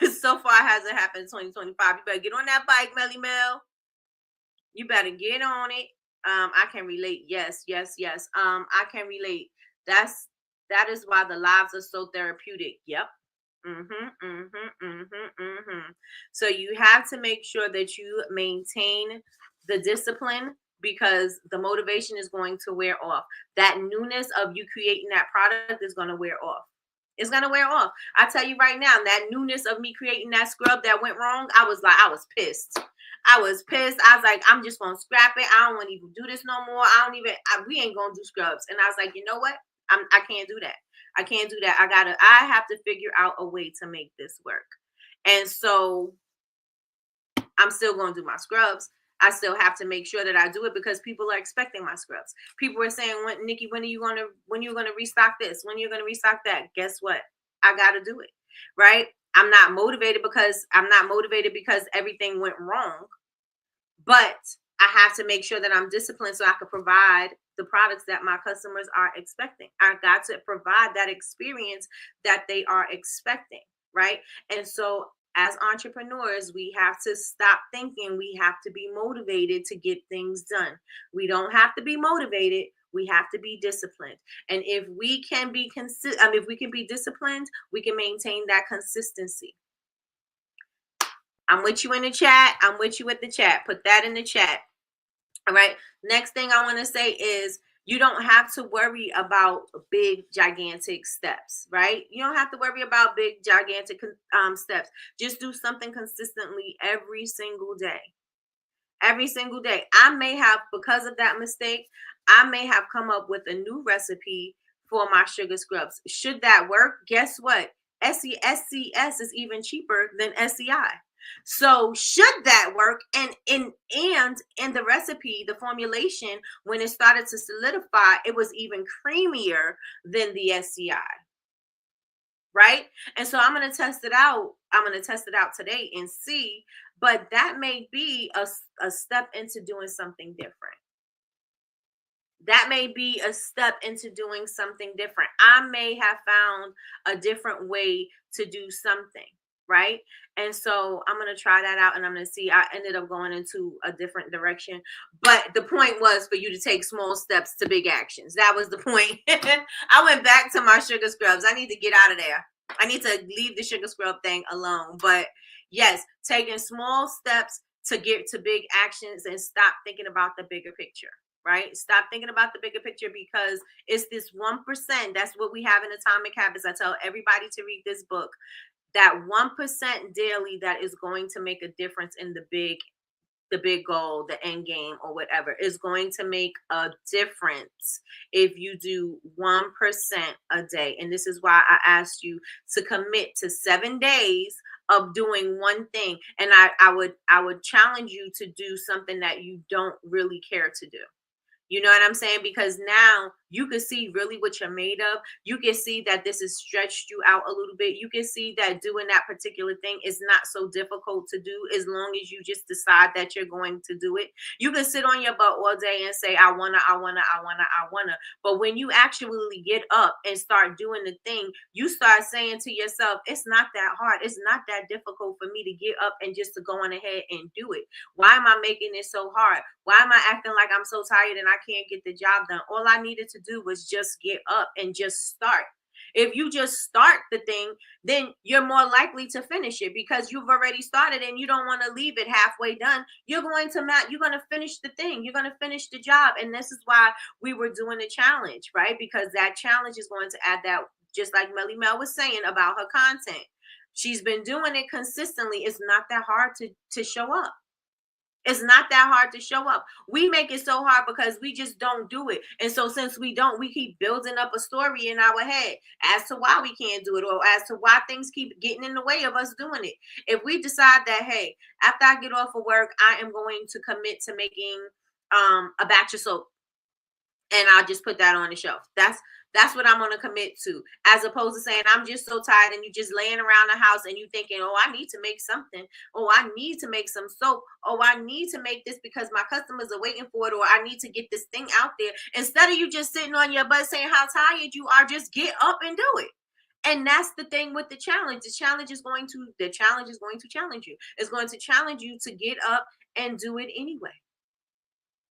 So far it hasn't happened in 2025. You better get on that bike, Melly Mel. You better get on it. I can relate. Yes. I can relate. That is why the lives are so therapeutic. Yep. So you have to make sure that you maintain the discipline because the motivation is going to wear off. That newness of you creating that product is going to wear off. It's going to wear off. I tell you right now, that newness of me creating that scrub that went wrong, I was pissed. I was like, I'm just going to scrap it. I don't want to even do this no more. We ain't going to do scrubs. And I was like, you know what? I can't do that. I can't do that. I have to figure out a way to make this work. And so I'm still going to do my scrubs. I still have to make sure that I do it because people are expecting my scrubs. People are saying, Nikki, when are you going to restock this? When you're going to restock that? Guess what? I got to do it. Right? I'm not motivated because everything went wrong, but I have to make sure that I'm disciplined so I can provide the products that my customers are expecting. I got to provide that experience that they are expecting, right? And so as entrepreneurs, we have to stop thinking we have to be motivated to get things done. We don't have to be motivated. We have to be disciplined. And if we can be if we can be disciplined, we can maintain that consistency. I'm with you in the chat. I'm with you with the chat. Put that in the chat. All right. Next thing I want to say is you don't have to worry about big, gigantic steps, right? You don't have to worry about big, gigantic steps. Just do something consistently every single day. Every single day. I may have, because of that mistake, I may have come up with a new recipe for my sugar scrubs. Should that work? Guess what? SCS is even cheaper than SCI. So should that work? And in the recipe, the formulation, when it started to solidify, it was even creamier than the SCI. Right? And so I'm going to test it out. I'm going to test it out today and see. But that may be a step into doing something different. That may be a step into doing something different. I may have found a different way to do something. Right. And so I'm going to try that out and I'm going to see. I ended up going into a different direction. But the point was for you to take small steps to big actions. That was the point. I went back to my sugar scrubs. I need to get out of there. I need to leave the sugar scrub thing alone. But yes, taking small steps to get to big actions and stop thinking about the bigger picture. Right? Stop thinking about the bigger picture because it's this 1%. That's what we have in Atomic Habits. I tell everybody to read this book. That 1% daily that is going to make a difference in the big goal, the end game or whatever is going to make a difference if you do 1% a day. And this is why I asked you to commit to 7 days of doing one thing. And I would challenge you to do something that you don't really care to do. You know what I'm saying? Because now you can see really what you're made of. You can see that this has stretched you out a little bit. You can see that doing that particular thing is not so difficult to do as long as you just decide that you're going to do it. You can sit on your butt all day and say, I wanna, I wanna, I wanna, I wanna. But when you actually get up and start doing the thing, you start saying to yourself, it's not that hard. It's not that difficult for me to get up and just to go on ahead and do it. Why am I making it so hard? Why am I acting like I'm so tired and I can't get the job done? All I needed to do was just get up and just start. If you just start the thing, then you're more likely to finish it because you've already started and you don't want to leave it halfway done. You're going to finish the thing. You're going to finish the job. And this is why we were doing the challenge, right? Because that challenge is going to add that, just like Melly Mel was saying about her content. She's been doing it consistently. It's not that hard to show up. It's not that hard to show up. We make it so hard because we just don't do it. And so since we don't, we keep building up a story in our head as to why we can't do it or as to why things keep getting in the way of us doing it. If we decide that, hey, after I get off of work, I am going to commit to making a batch of soap, and I'll just put that on the shelf. That's what I'm going to commit to, as opposed to saying I'm just so tired and you just laying around the house and you thinking, oh, I need to make something. Oh, I need to make some soap. Oh, I need to make this because my customers are waiting for it, or I need to get this thing out there. Instead of you just sitting on your butt saying how tired you are, just get up and do it. And that's the thing with the challenge. The challenge is going to challenge you. It's going to challenge you to get up and do it anyway.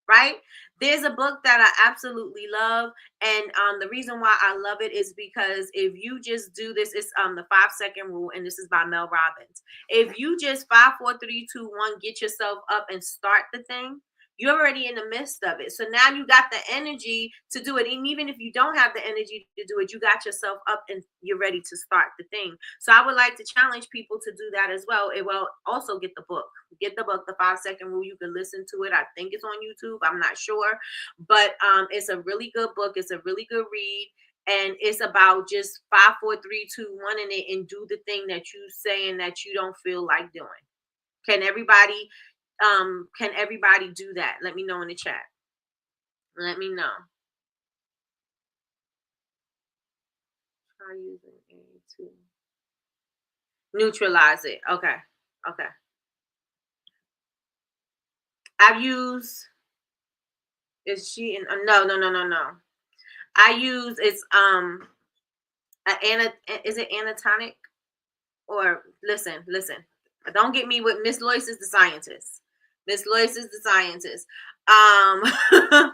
Right? There's a book that I absolutely love, and the reason why I love it is because if you just do this, it's the 5-second rule, and this is by Mel Robbins. If you just 5, 4, 3, 2, 1, get yourself up and start the thing, you're already in the midst of it. So now you got the energy to do it. And even if you don't have the energy to do it, you got yourself up and you're ready to start the thing. So I would like to challenge people to do that as well. It will also get the book. Get the book, The 5-Second Rule. You can listen to it. I think it's on YouTube. I'm not sure. But it's a really good book. It's a really good read. And it's about just 5, 4, 3, 2, 1 in it, and do the thing that you saying that you don't feel like doing. Can everybody do that? Let me know in the chat. Let me know. Try using A to neutralize it. Okay. I've used, is she in, no. I use, it's is it anatonic? Or listen. Don't get me with Miss Lois is the scientist. Miss Lois is the scientist. I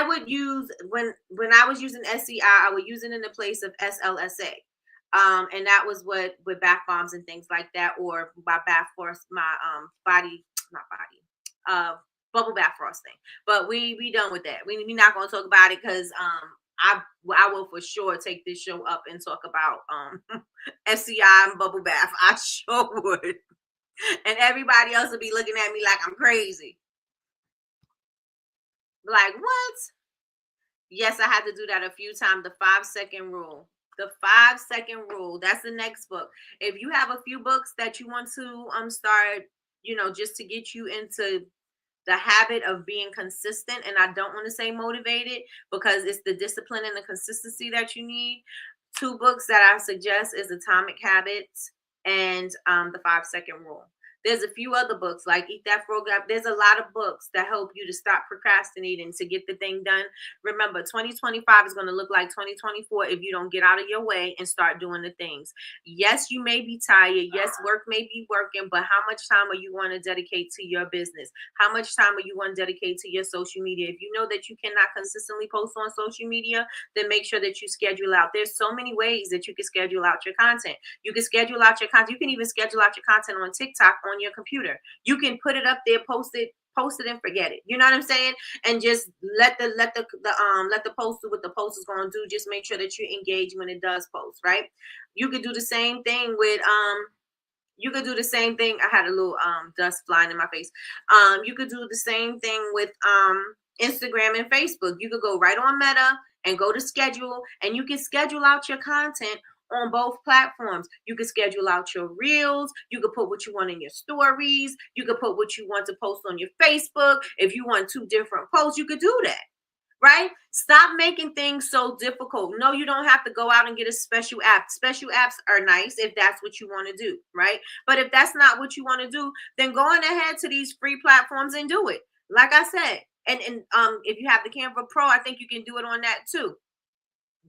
would use, when I was using SCI, I would use it in the place of SLSA. And that was what with bath bombs and things like that, or my bath force, my bubble bath frosting. But we done with that. We not gonna talk about it because I will for sure take this show up and talk about SCI and bubble bath. I sure would. And everybody else will be looking at me like I'm crazy. Like, what? Yes, I had to do that a few times. The 5-second rule. The 5-second rule. That's the next book. If you have a few books that you want to start, just to get you into the habit of being consistent, and I don't want to say motivated because it's the discipline and the consistency that you need. 2 books that I suggest is Atomic Habits and the 5-second rule. There's a few other books like Eat That Frog Up. There's a lot of books that help you to stop procrastinating, to get the thing done. Remember, 2025 is going to look like 2024 if you don't get out of your way and start doing the things. Yes, you may be tired. Yes, work may be working, but how much time are you going to dedicate to your business? How much time are you going to dedicate to your social media? If you know that you cannot consistently post on social media, then make sure that you schedule out. There's so many ways that you can schedule out your content. You can schedule out your content. You can even schedule out your content on TikTok on your computer. You can put it up there, post it and forget it. You know what I'm saying? And just let the post do what the post is going to do. Just make sure that you engage when it does post, right? You could do the same thing with I had a little dust flying in my face. You could do the same thing with Instagram and Facebook. You could go right on Meta and go to schedule, and you can schedule out your content on both platforms. You can schedule out your reels. You can put what you want in your stories. You can put what you want to post on your Facebook. If you want 2 different posts, you could do that. right? Stop making things so difficult. No, you don't have to go out and get a special app. Special apps are nice if that's what you want to do, right? But if that's not what you want to do, then go on ahead to these free platforms and do it. Like I said, and if you have the Canva Pro, I think you can do it on that too.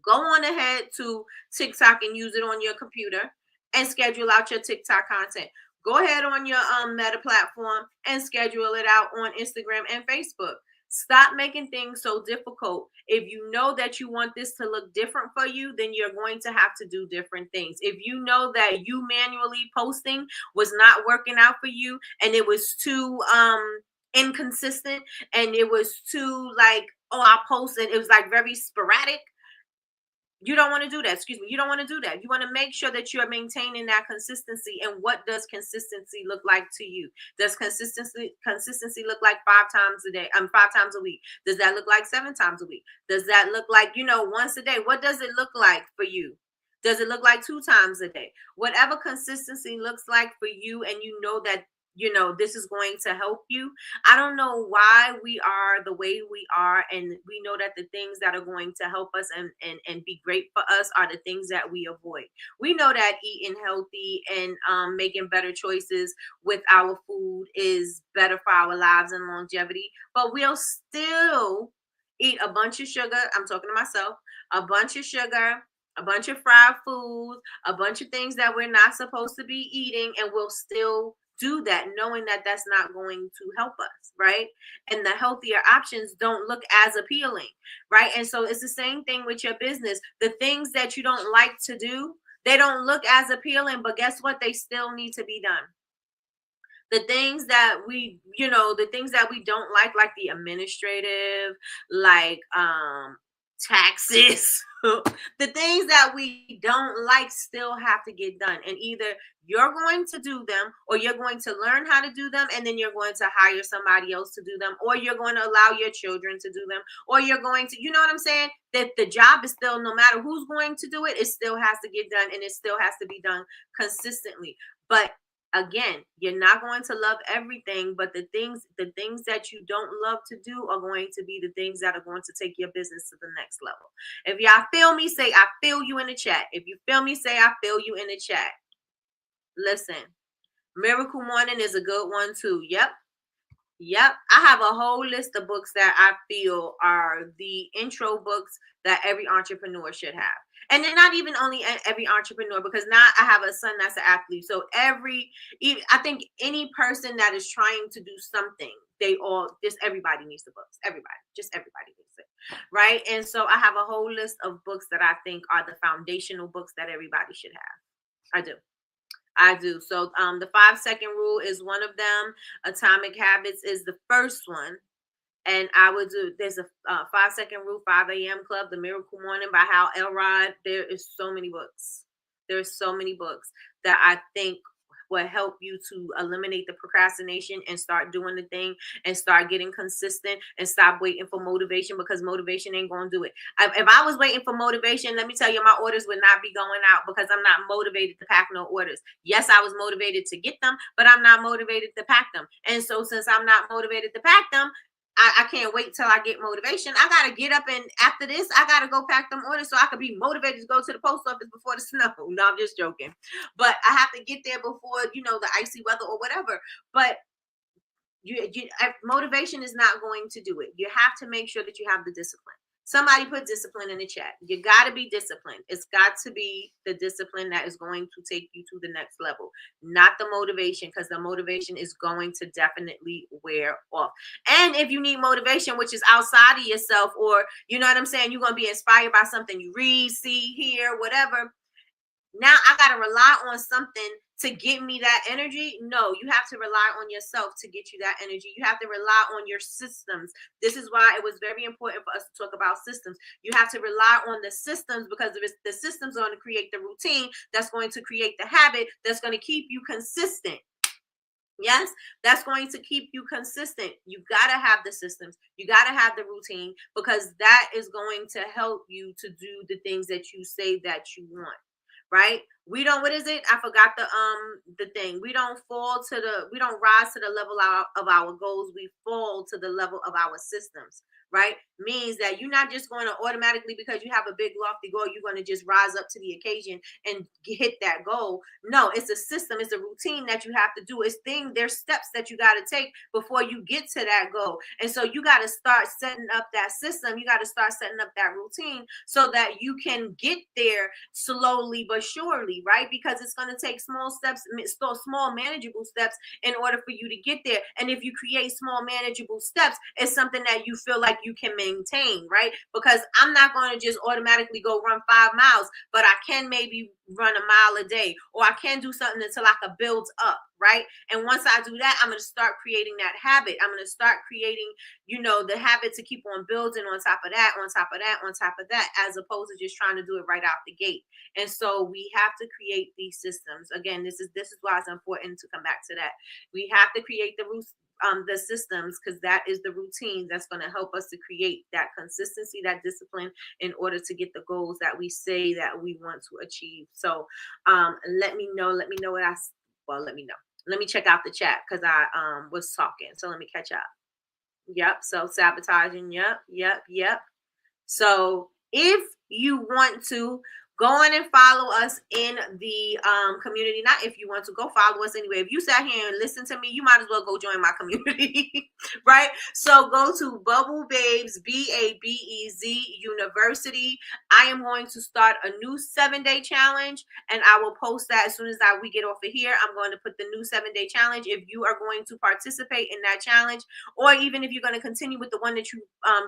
Go on ahead to TikTok and use it on your computer and schedule out your TikTok content. Go ahead on your Meta platform and schedule it out on Instagram and Facebook. Stop making things so difficult. If you know that you want this to look different for you, then you're going to have to do different things. If you know that you manually posting was not working out for you and it was too inconsistent and it was too like, oh, I posted, it was like very sporadic, you don't want to do that. Excuse me. You don't want to do that. You want to make sure that you're maintaining that consistency. And what does consistency look like to you? Does consistency look like 5 times a day? 5 times a week. Does that look like 7 times a week? Does that look like, once a day? What does it look like for you? Does it look like 2 times a day? Whatever consistency looks like for you, and you know that this is going to help you. I don't know why we are the way we are, and we know that the things that are going to help us and be great for us are the things that we avoid. We know that eating healthy and making better choices with our food is better for our lives and longevity, but we'll still eat a bunch of sugar. I'm talking to myself. A bunch of sugar, a bunch of fried food, a bunch of things that we're not supposed to be eating, and we'll still do that knowing that that's not going to help us, right? And the healthier options don't look as appealing, right? And so it's the same thing with your business. The things that you don't like to do, they don't look as appealing, but guess what? They still need to be done. The things that the things that we don't like the administrative, like taxes, the things that we don't like still have to get done. And either you're going to do them, or you're going to learn how to do them, and then you're going to hire somebody else to do them, or you're going to allow your children to do them, or you're going to, you know what I'm saying? That the job is still, no matter who's going to do it, it still has to get done, and it still has to be done consistently. But again, you're not going to love everything, but the things that you don't love to do are going to be the things that are going to take your business to the next level. If y'all feel me, say I feel you in the chat. If you feel me, say I feel you in the chat. Listen, Miracle Morning is a good one too. Yep. I have a whole list of books that I feel are the intro books that every entrepreneur should have. And they're not even only every entrepreneur, because now I have a son that's an athlete. So I think any person that is trying to do something, everybody needs the books. Everybody needs it. Right. And so I have a whole list of books that I think are the foundational books that everybody should have. I do. So the 5-second rule is one of them. Atomic Habits is the first one. And I would do, there's a 5-second rule, 5 a.m. Club, The Miracle Morning by Hal Elrod. There is so many books. There's so many books that I think will help you to eliminate the procrastination and start doing the thing and start getting consistent and stop waiting for motivation, because motivation ain't going to do it. If I was waiting for motivation, let me tell you, my orders would not be going out, because I'm not motivated to pack no orders. Yes, I was motivated to get them, but I'm not motivated to pack them. And so since I'm not motivated to pack them, I can't wait till I get motivation. I got to get up, and after this, I got to go pack them orders so I could be motivated to go to the post office before the snow. No, I'm just joking. But I have to get there before, the icy weather or whatever. But motivation is not going to do it. You have to make sure that you have the discipline. Somebody put discipline in the chat. You got to be disciplined. It's got to be the discipline that is going to take you to the next level, not the motivation, because the motivation is going to definitely wear off. And if you need motivation, which is outside of yourself, or you know what I'm saying, you're going to be inspired by something you read, see, hear, whatever. Now I got to rely on something to give me that energy. No, you have to rely on yourself to get you that energy. You have to rely on your systems. This is why it was very important for us to talk about systems. You have to rely on the systems, because the systems are going to create the routine that's going to create the habit that's going to keep you consistent. Yes, that's going to keep you consistent. You got to have the systems. You got to have the routine, because that is going to help you to do the things that you say that you want. Right? We don't, what is it? I forgot the thing. We don't rise to the level of our goals. We fall to the level of our systems, right? Means that you're not just going to automatically, because you have a big lofty goal, you're going to just rise up to the occasion and hit that goal. No, it's a system, it's a routine that you have to do. There's steps that you got to take before you get to that goal. And so you got to start setting up that system. You got to start setting up that routine so that you can get there slowly but surely, right? Because it's going to take small steps, small manageable steps in order for you to get there. And if you create small manageable steps, it's something that you feel like you can maintain, right? Because I'm not going to just automatically go run 5 miles, but I can maybe run a mile a day, or I can do something until I can build up, right? And once I do that, I'm going to start creating that habit. I'm going to start creating, the habit to keep on building on top of that, on top of that, on top of that, as opposed to just trying to do it right out the gate. And so we have to create these systems. Again, this is why it's important to come back to that. We have to create the systems, because that is the routine that's going to help us to create that consistency, that discipline, in order to get the goals that we say that we want to achieve. So let me know let me know. Let me check out the chat, because I was talking. So let me catch up. Yep. Self-sabotaging. Yep. So if you want to go on and follow us in the community, not if you want to, go follow us anyway. If you sat here and listen to me, you might as well go join my community, right? So go to Bubble Babes, BABEZ University. I am going to start a new 7-day challenge, and I will post that as soon as we get off of here. I'm going to put the new 7-day challenge. If you are going to participate in that challenge, or even if you're going to continue with the one that you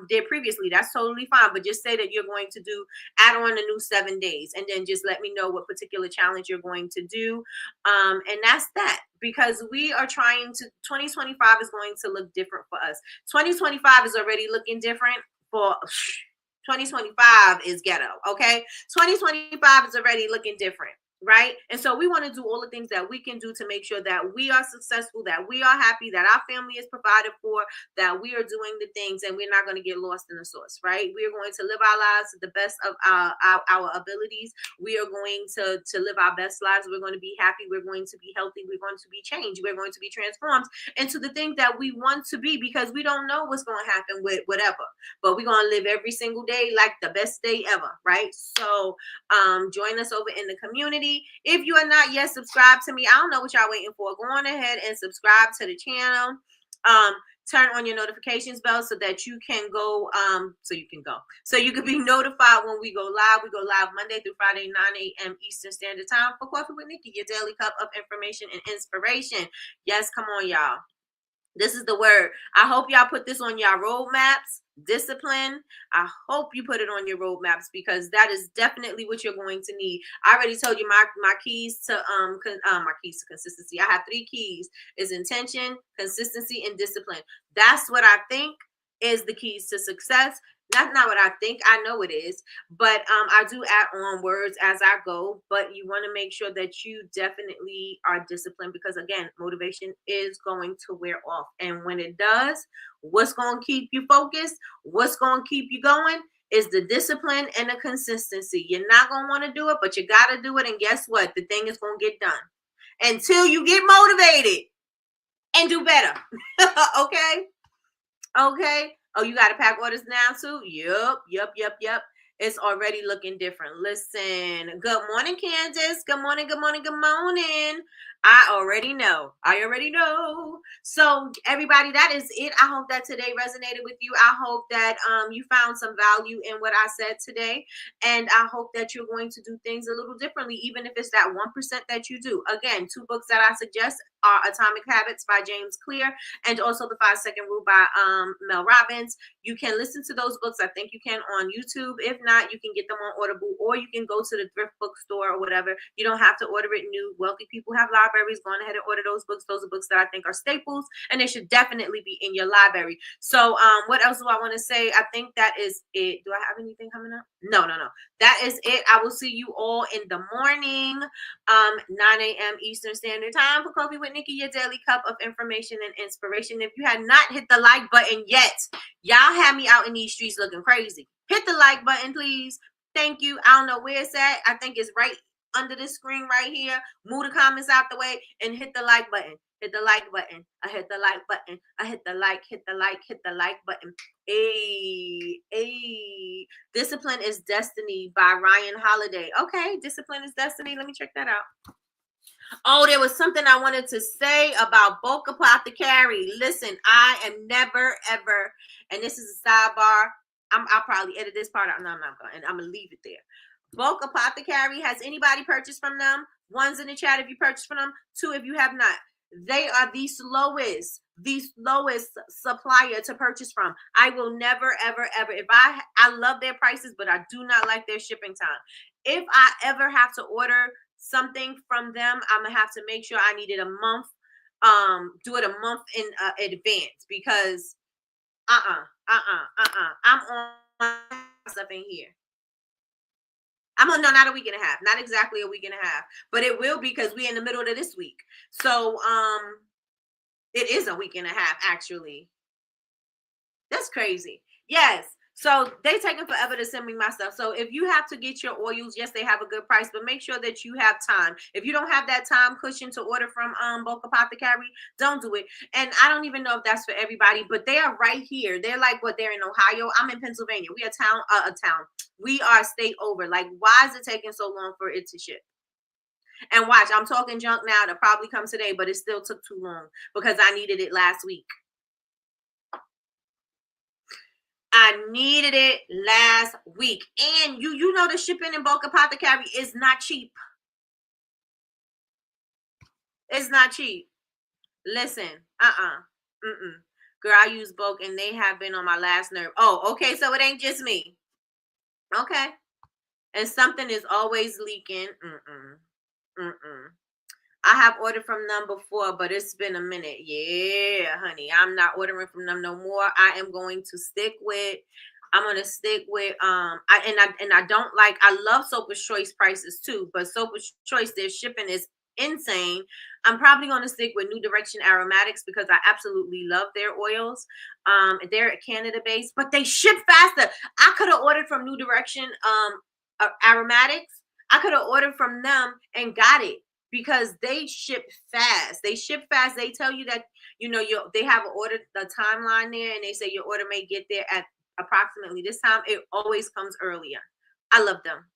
did previously, that's totally fine. But just say that you're going to add on a new 7 days, and then just let me know what particular challenge you're going to do. And that's that, because we are trying to, 2025 is going to look different for us. 2025 is already looking different for 2025 is ghetto. Okay. 2025 is already looking different. Right. And so we want to do all the things that we can do to make sure that we are successful, that we are happy, that our family is provided for, that we are doing the things, and we're not going to get lost in the sauce. Right. We are going to live our lives to the best of our abilities. We are going to live our best lives. We're going to be happy. We're going to be healthy. We're going to be changed. We're going to be transformed into the things that we want to be, because we don't know what's going to happen with whatever, but we're going to live every single day like the best day ever. Right. So join us over in the community. If you are not yet subscribed to me, I don't know what y'all waiting for. Go on ahead and subscribe to the channel. Turn on your notifications bell so that you can go, so you can be notified when we go live. We go live Monday through Friday, 9 a.m. Eastern Standard Time, for Coffee with Nikki, your daily cup of information and inspiration. Yes, come on, y'all. This is the word. I hope y'all put this on y'all roadmaps. Discipline. I hope you put it on your roadmaps, because that is definitely what you're going to need. I already told you my keys to my keys to consistency. I have 3 keys: is intention, consistency, and discipline. That's what I think is the keys to success. That's not what I think. I know it is, but I do add on words as I go. But you want to make sure that you definitely are disciplined, because again, motivation is going to wear off, and when it does, what's going to keep you focused? What's going to keep you going is the discipline and the consistency. You're not going to want to do it, but you got to do it. And guess what? The thing is going to get done until you get motivated and do better. Okay. Oh, you got to pack orders now too? Yep. It's already looking different. Listen. Good morning, Candace. Good morning. I already know. So everybody, that is it. I hope that today resonated with you. I hope that you found some value in what I said today. And I hope that you're going to do things a little differently, even if it's that 1% that you do. Again, 2 books that I suggest are Atomic Habits by James Clear, and also The 5-Second Rule by Mel Robbins. You can listen to those books. I think you can on YouTube. If not, you can get them on Audible, or you can go to the thrift bookstore or whatever. You don't have to order it new. Wealthy people have libraries. Go on ahead and order those books. Those are books that I think are staples, and they should definitely be in your library. So what else do I want to say? I think that is it. Do I have anything coming up? No. That is it. I will see you all in the morning, 9 a.m. Eastern Standard Time, for Coffee with Nikki, your daily cup of information and inspiration. If you had not hit the like button yet, y'all have me out in these streets looking crazy. Hit the like button, please. Thank you. I don't know where it's at. I think it's right under this screen right here, move the comments out the way, and hit the like button. Hit the like button. I hit the like button. I hit the like, hit the like, hit the like button. Hey. Discipline is Destiny by Ryan Holiday. Okay, Discipline is Destiny. Let me check that out. Oh, there was something I wanted to say about Bulk Apothecary. Listen, I am never, ever, and this is a sidebar. I'll probably edit this part out. No, I'm not going to. I'm going to leave it there. Bulk Apothecary, has anybody purchased from them? One's in the chat if you purchased from them. Two if you have not. They are the slowest supplier to purchase from. I will never, ever, ever. If I love their prices, but I do not like their shipping time. If I ever have to order something from them, I'm gonna have to make sure I need it a month. Do it a month in advance because I'm on stuff in here. No, not a week and a half, not exactly a week and a half, but it will be because we're in the middle of this week. So it is a week and a half actually. That's crazy. Yes. So they taking forever to send me my stuff. So if you have to get your oils, yes, they have a good price, but make sure that you have time. If you don't have that time cushion to order from Bulk Apothecary, don't do it. And I don't even know if that's for everybody, but they are right here. They're like they're in Ohio. I'm in Pennsylvania. We are a town. We are a state over. Like, why is it taking so long for it to ship? And watch, I'm talking junk now. It'll probably come today, but it still took too long because I needed it last week. I needed it last week. And you know the shipping in Bulk Apothecary is not cheap. It's not cheap. Listen, girl, I use Bulk and they have been on my last nerve. Oh, okay, so it ain't just me. Okay. And something is always leaking. I have ordered from them before, but it's been a minute. Yeah, honey, I'm not ordering from them no more. I'm going to stick with I don't like, I love Sopa's Choice prices too, but Sopa's Choice, their shipping is insane. I'm probably going to stick with New Direction Aromatics because I absolutely love their oils. They're Canada based, but they ship faster. I could have ordered from New Direction Aromatics. I could have ordered from them and got it because they ship fast. They tell you that, they have the timeline there, and they say your order may get there at approximately this time. It always comes earlier. I love them.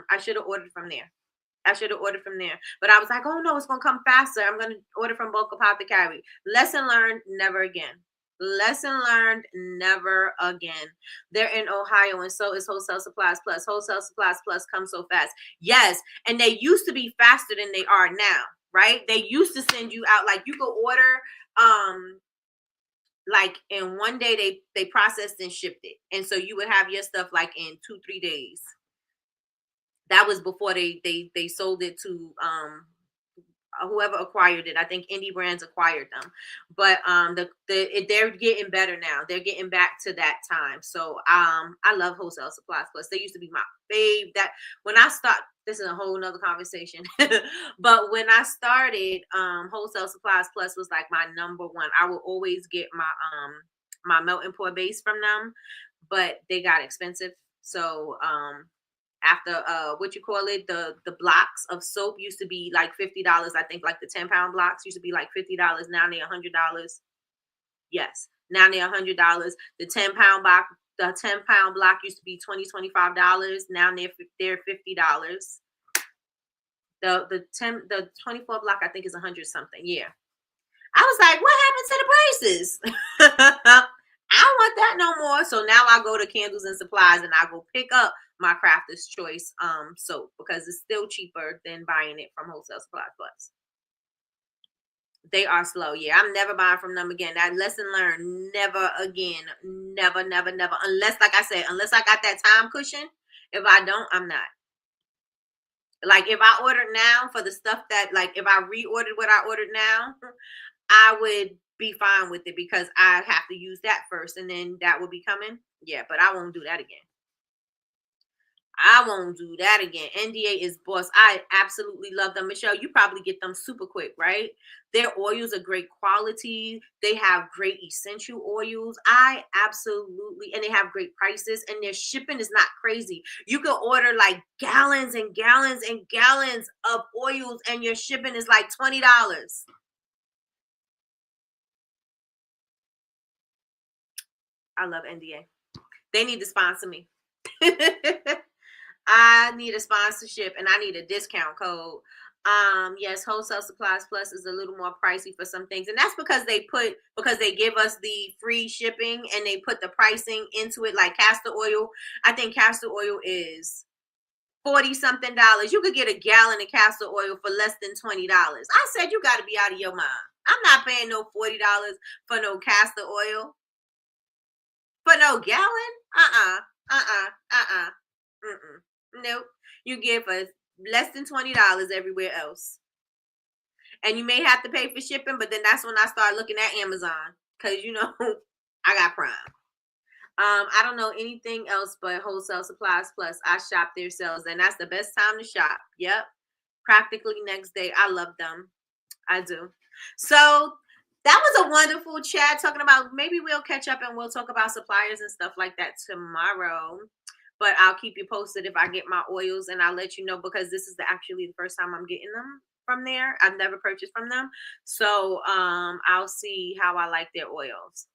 I should have ordered from there. But I was like, oh no, it's going to come faster. I'm going to order from Bulk Apothecary. Lesson learned, never again. They're in Ohio, and so is Wholesale Supplies Plus. Wholesale Supplies Plus comes so fast. Yes, and they used to be faster than they are now, right? They used to send you out, like, you could order like in one day they processed and shipped it, and so you would have your stuff like in 2-3 days. That was before they sold it to whoever acquired it. I think Indie Brands acquired them, but they're getting better now. They're getting back to that time. So I love Wholesale Supplies Plus. They used to be my fave. That when I start, this is a whole nother conversation. But when I started, Wholesale Supplies Plus was like my number one. I would always get my melt and pour base from them, but they got expensive. So after the blocks of soap used to be like $50. I think like the 10-pound blocks used to be like $50. Now they're $100. Yes, now they're $100. The 10-pound block used to be $25. Now they're $50. The 24 block I think is 100 something. Yeah, I was like, what happened to the prices? I don't want that no more. So now I go to Candles and Supplies and I go pick up my Crafter's Choice soap because it's still cheaper than buying it from Wholesale Supplies Plus. They are slow. Yeah, I'm never buying from them again. That lesson learned. Never again. Never. Unless, like I said, unless I got that time cushion. If I don't, I'm not. Like if I ordered now for the stuff that, like if I reordered what I ordered now, I would be fine with it because I have to use that first and then that will be coming. Yeah, but I won't do that again. I won't do that again. NDA is boss. I absolutely love them. Michelle, you probably get them super quick, right? Their oils are great quality. They have great essential oils. I absolutely, and they have great prices, and their shipping is not crazy. You can order like gallons and gallons and gallons of oils, and your shipping is like $20. I love NDA. They need to sponsor me. I need a sponsorship and I need a discount code. Yes, Wholesale Supplies Plus is a little more pricey for some things, and that's because they give us the free shipping and they put the pricing into it, like castor oil. I think castor oil is 40 something dollars. You could get a gallon of castor oil for less than $20. I said you got to be out of your mind. I'm not paying no $40 for no castor oil. For no gallon? Nope. You give us less than $20 everywhere else. And you may have to pay for shipping, but then that's when I start looking at Amazon. Because I got Prime. I don't know anything else but Wholesale Supplies Plus. I shop their sales, and that's the best time to shop. Yep. Practically next day. I love them. I do. So that was a wonderful chat talking about, maybe we'll catch up and we'll talk about suppliers and stuff like that tomorrow. But I'll keep you posted if I get my oils, and I'll let you know, because this is actually the first time I'm getting them from there. I've never purchased from them. So I'll see how I like their oils.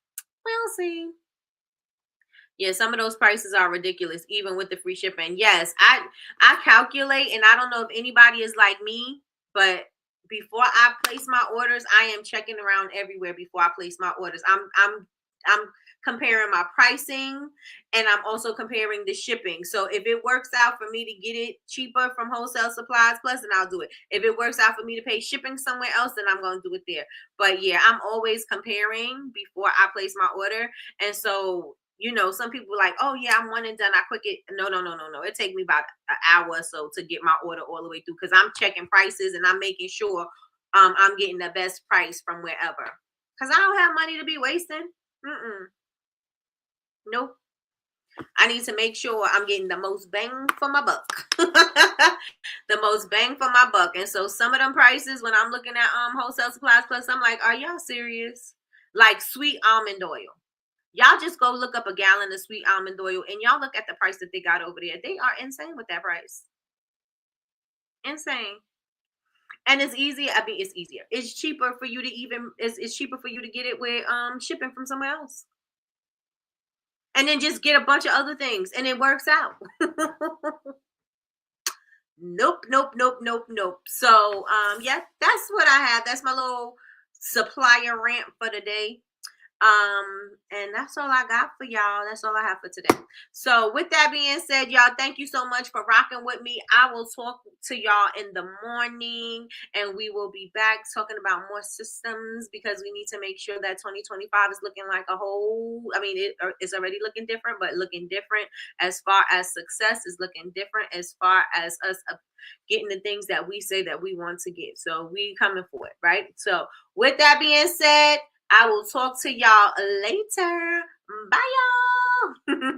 We'll see. Yeah, some of those prices are ridiculous, even with the free shipping. Yes, I calculate, and I don't know if anybody is like me, but before I place my orders, I am checking around everywhere before I place my orders. I'm comparing my pricing, and I'm also comparing the shipping. So if it works out for me to get it cheaper from Wholesale Supplies Plus, then I'll do it. If it works out for me to pay shipping somewhere else, then I'm going to do it there. But yeah, I'm always comparing before I place my order. And so some people are like, oh yeah, I'm one and done. I quick it. No. It takes me about an hour or so to get my order all the way through, because I'm checking prices and I'm making sure I'm getting the best price from wherever. Because I don't have money to be wasting. Nope. I need to make sure I'm getting the most bang for my buck. The most bang for my buck. And so some of them prices, when I'm looking at Wholesale Supplies Plus, I'm like, are y'all serious? Like sweet almond oil. Y'all just go look up a gallon of sweet almond oil and y'all look at the price that they got over there. They are insane with that price. Insane. And it's easier. I mean, it's easier. It's cheaper for you to it's cheaper for you to get it with shipping from somewhere else. And then just get a bunch of other things and it works out. Nope. So yeah, that's what I have. That's my little supplier rant for today. And that's all I got for y'all. That's all I have for today. So with that being said, y'all, thank you so much for rocking with me. I will talk to y'all in the morning, and we will be back talking about more systems, because we need to make sure that 2025 is looking like a whole, I mean, it's already looking different, but looking different as far as success is looking different as far as us getting the things that we say that we want to get. So we coming for it, right? So with that being said, I will talk to y'all later. Bye, y'all.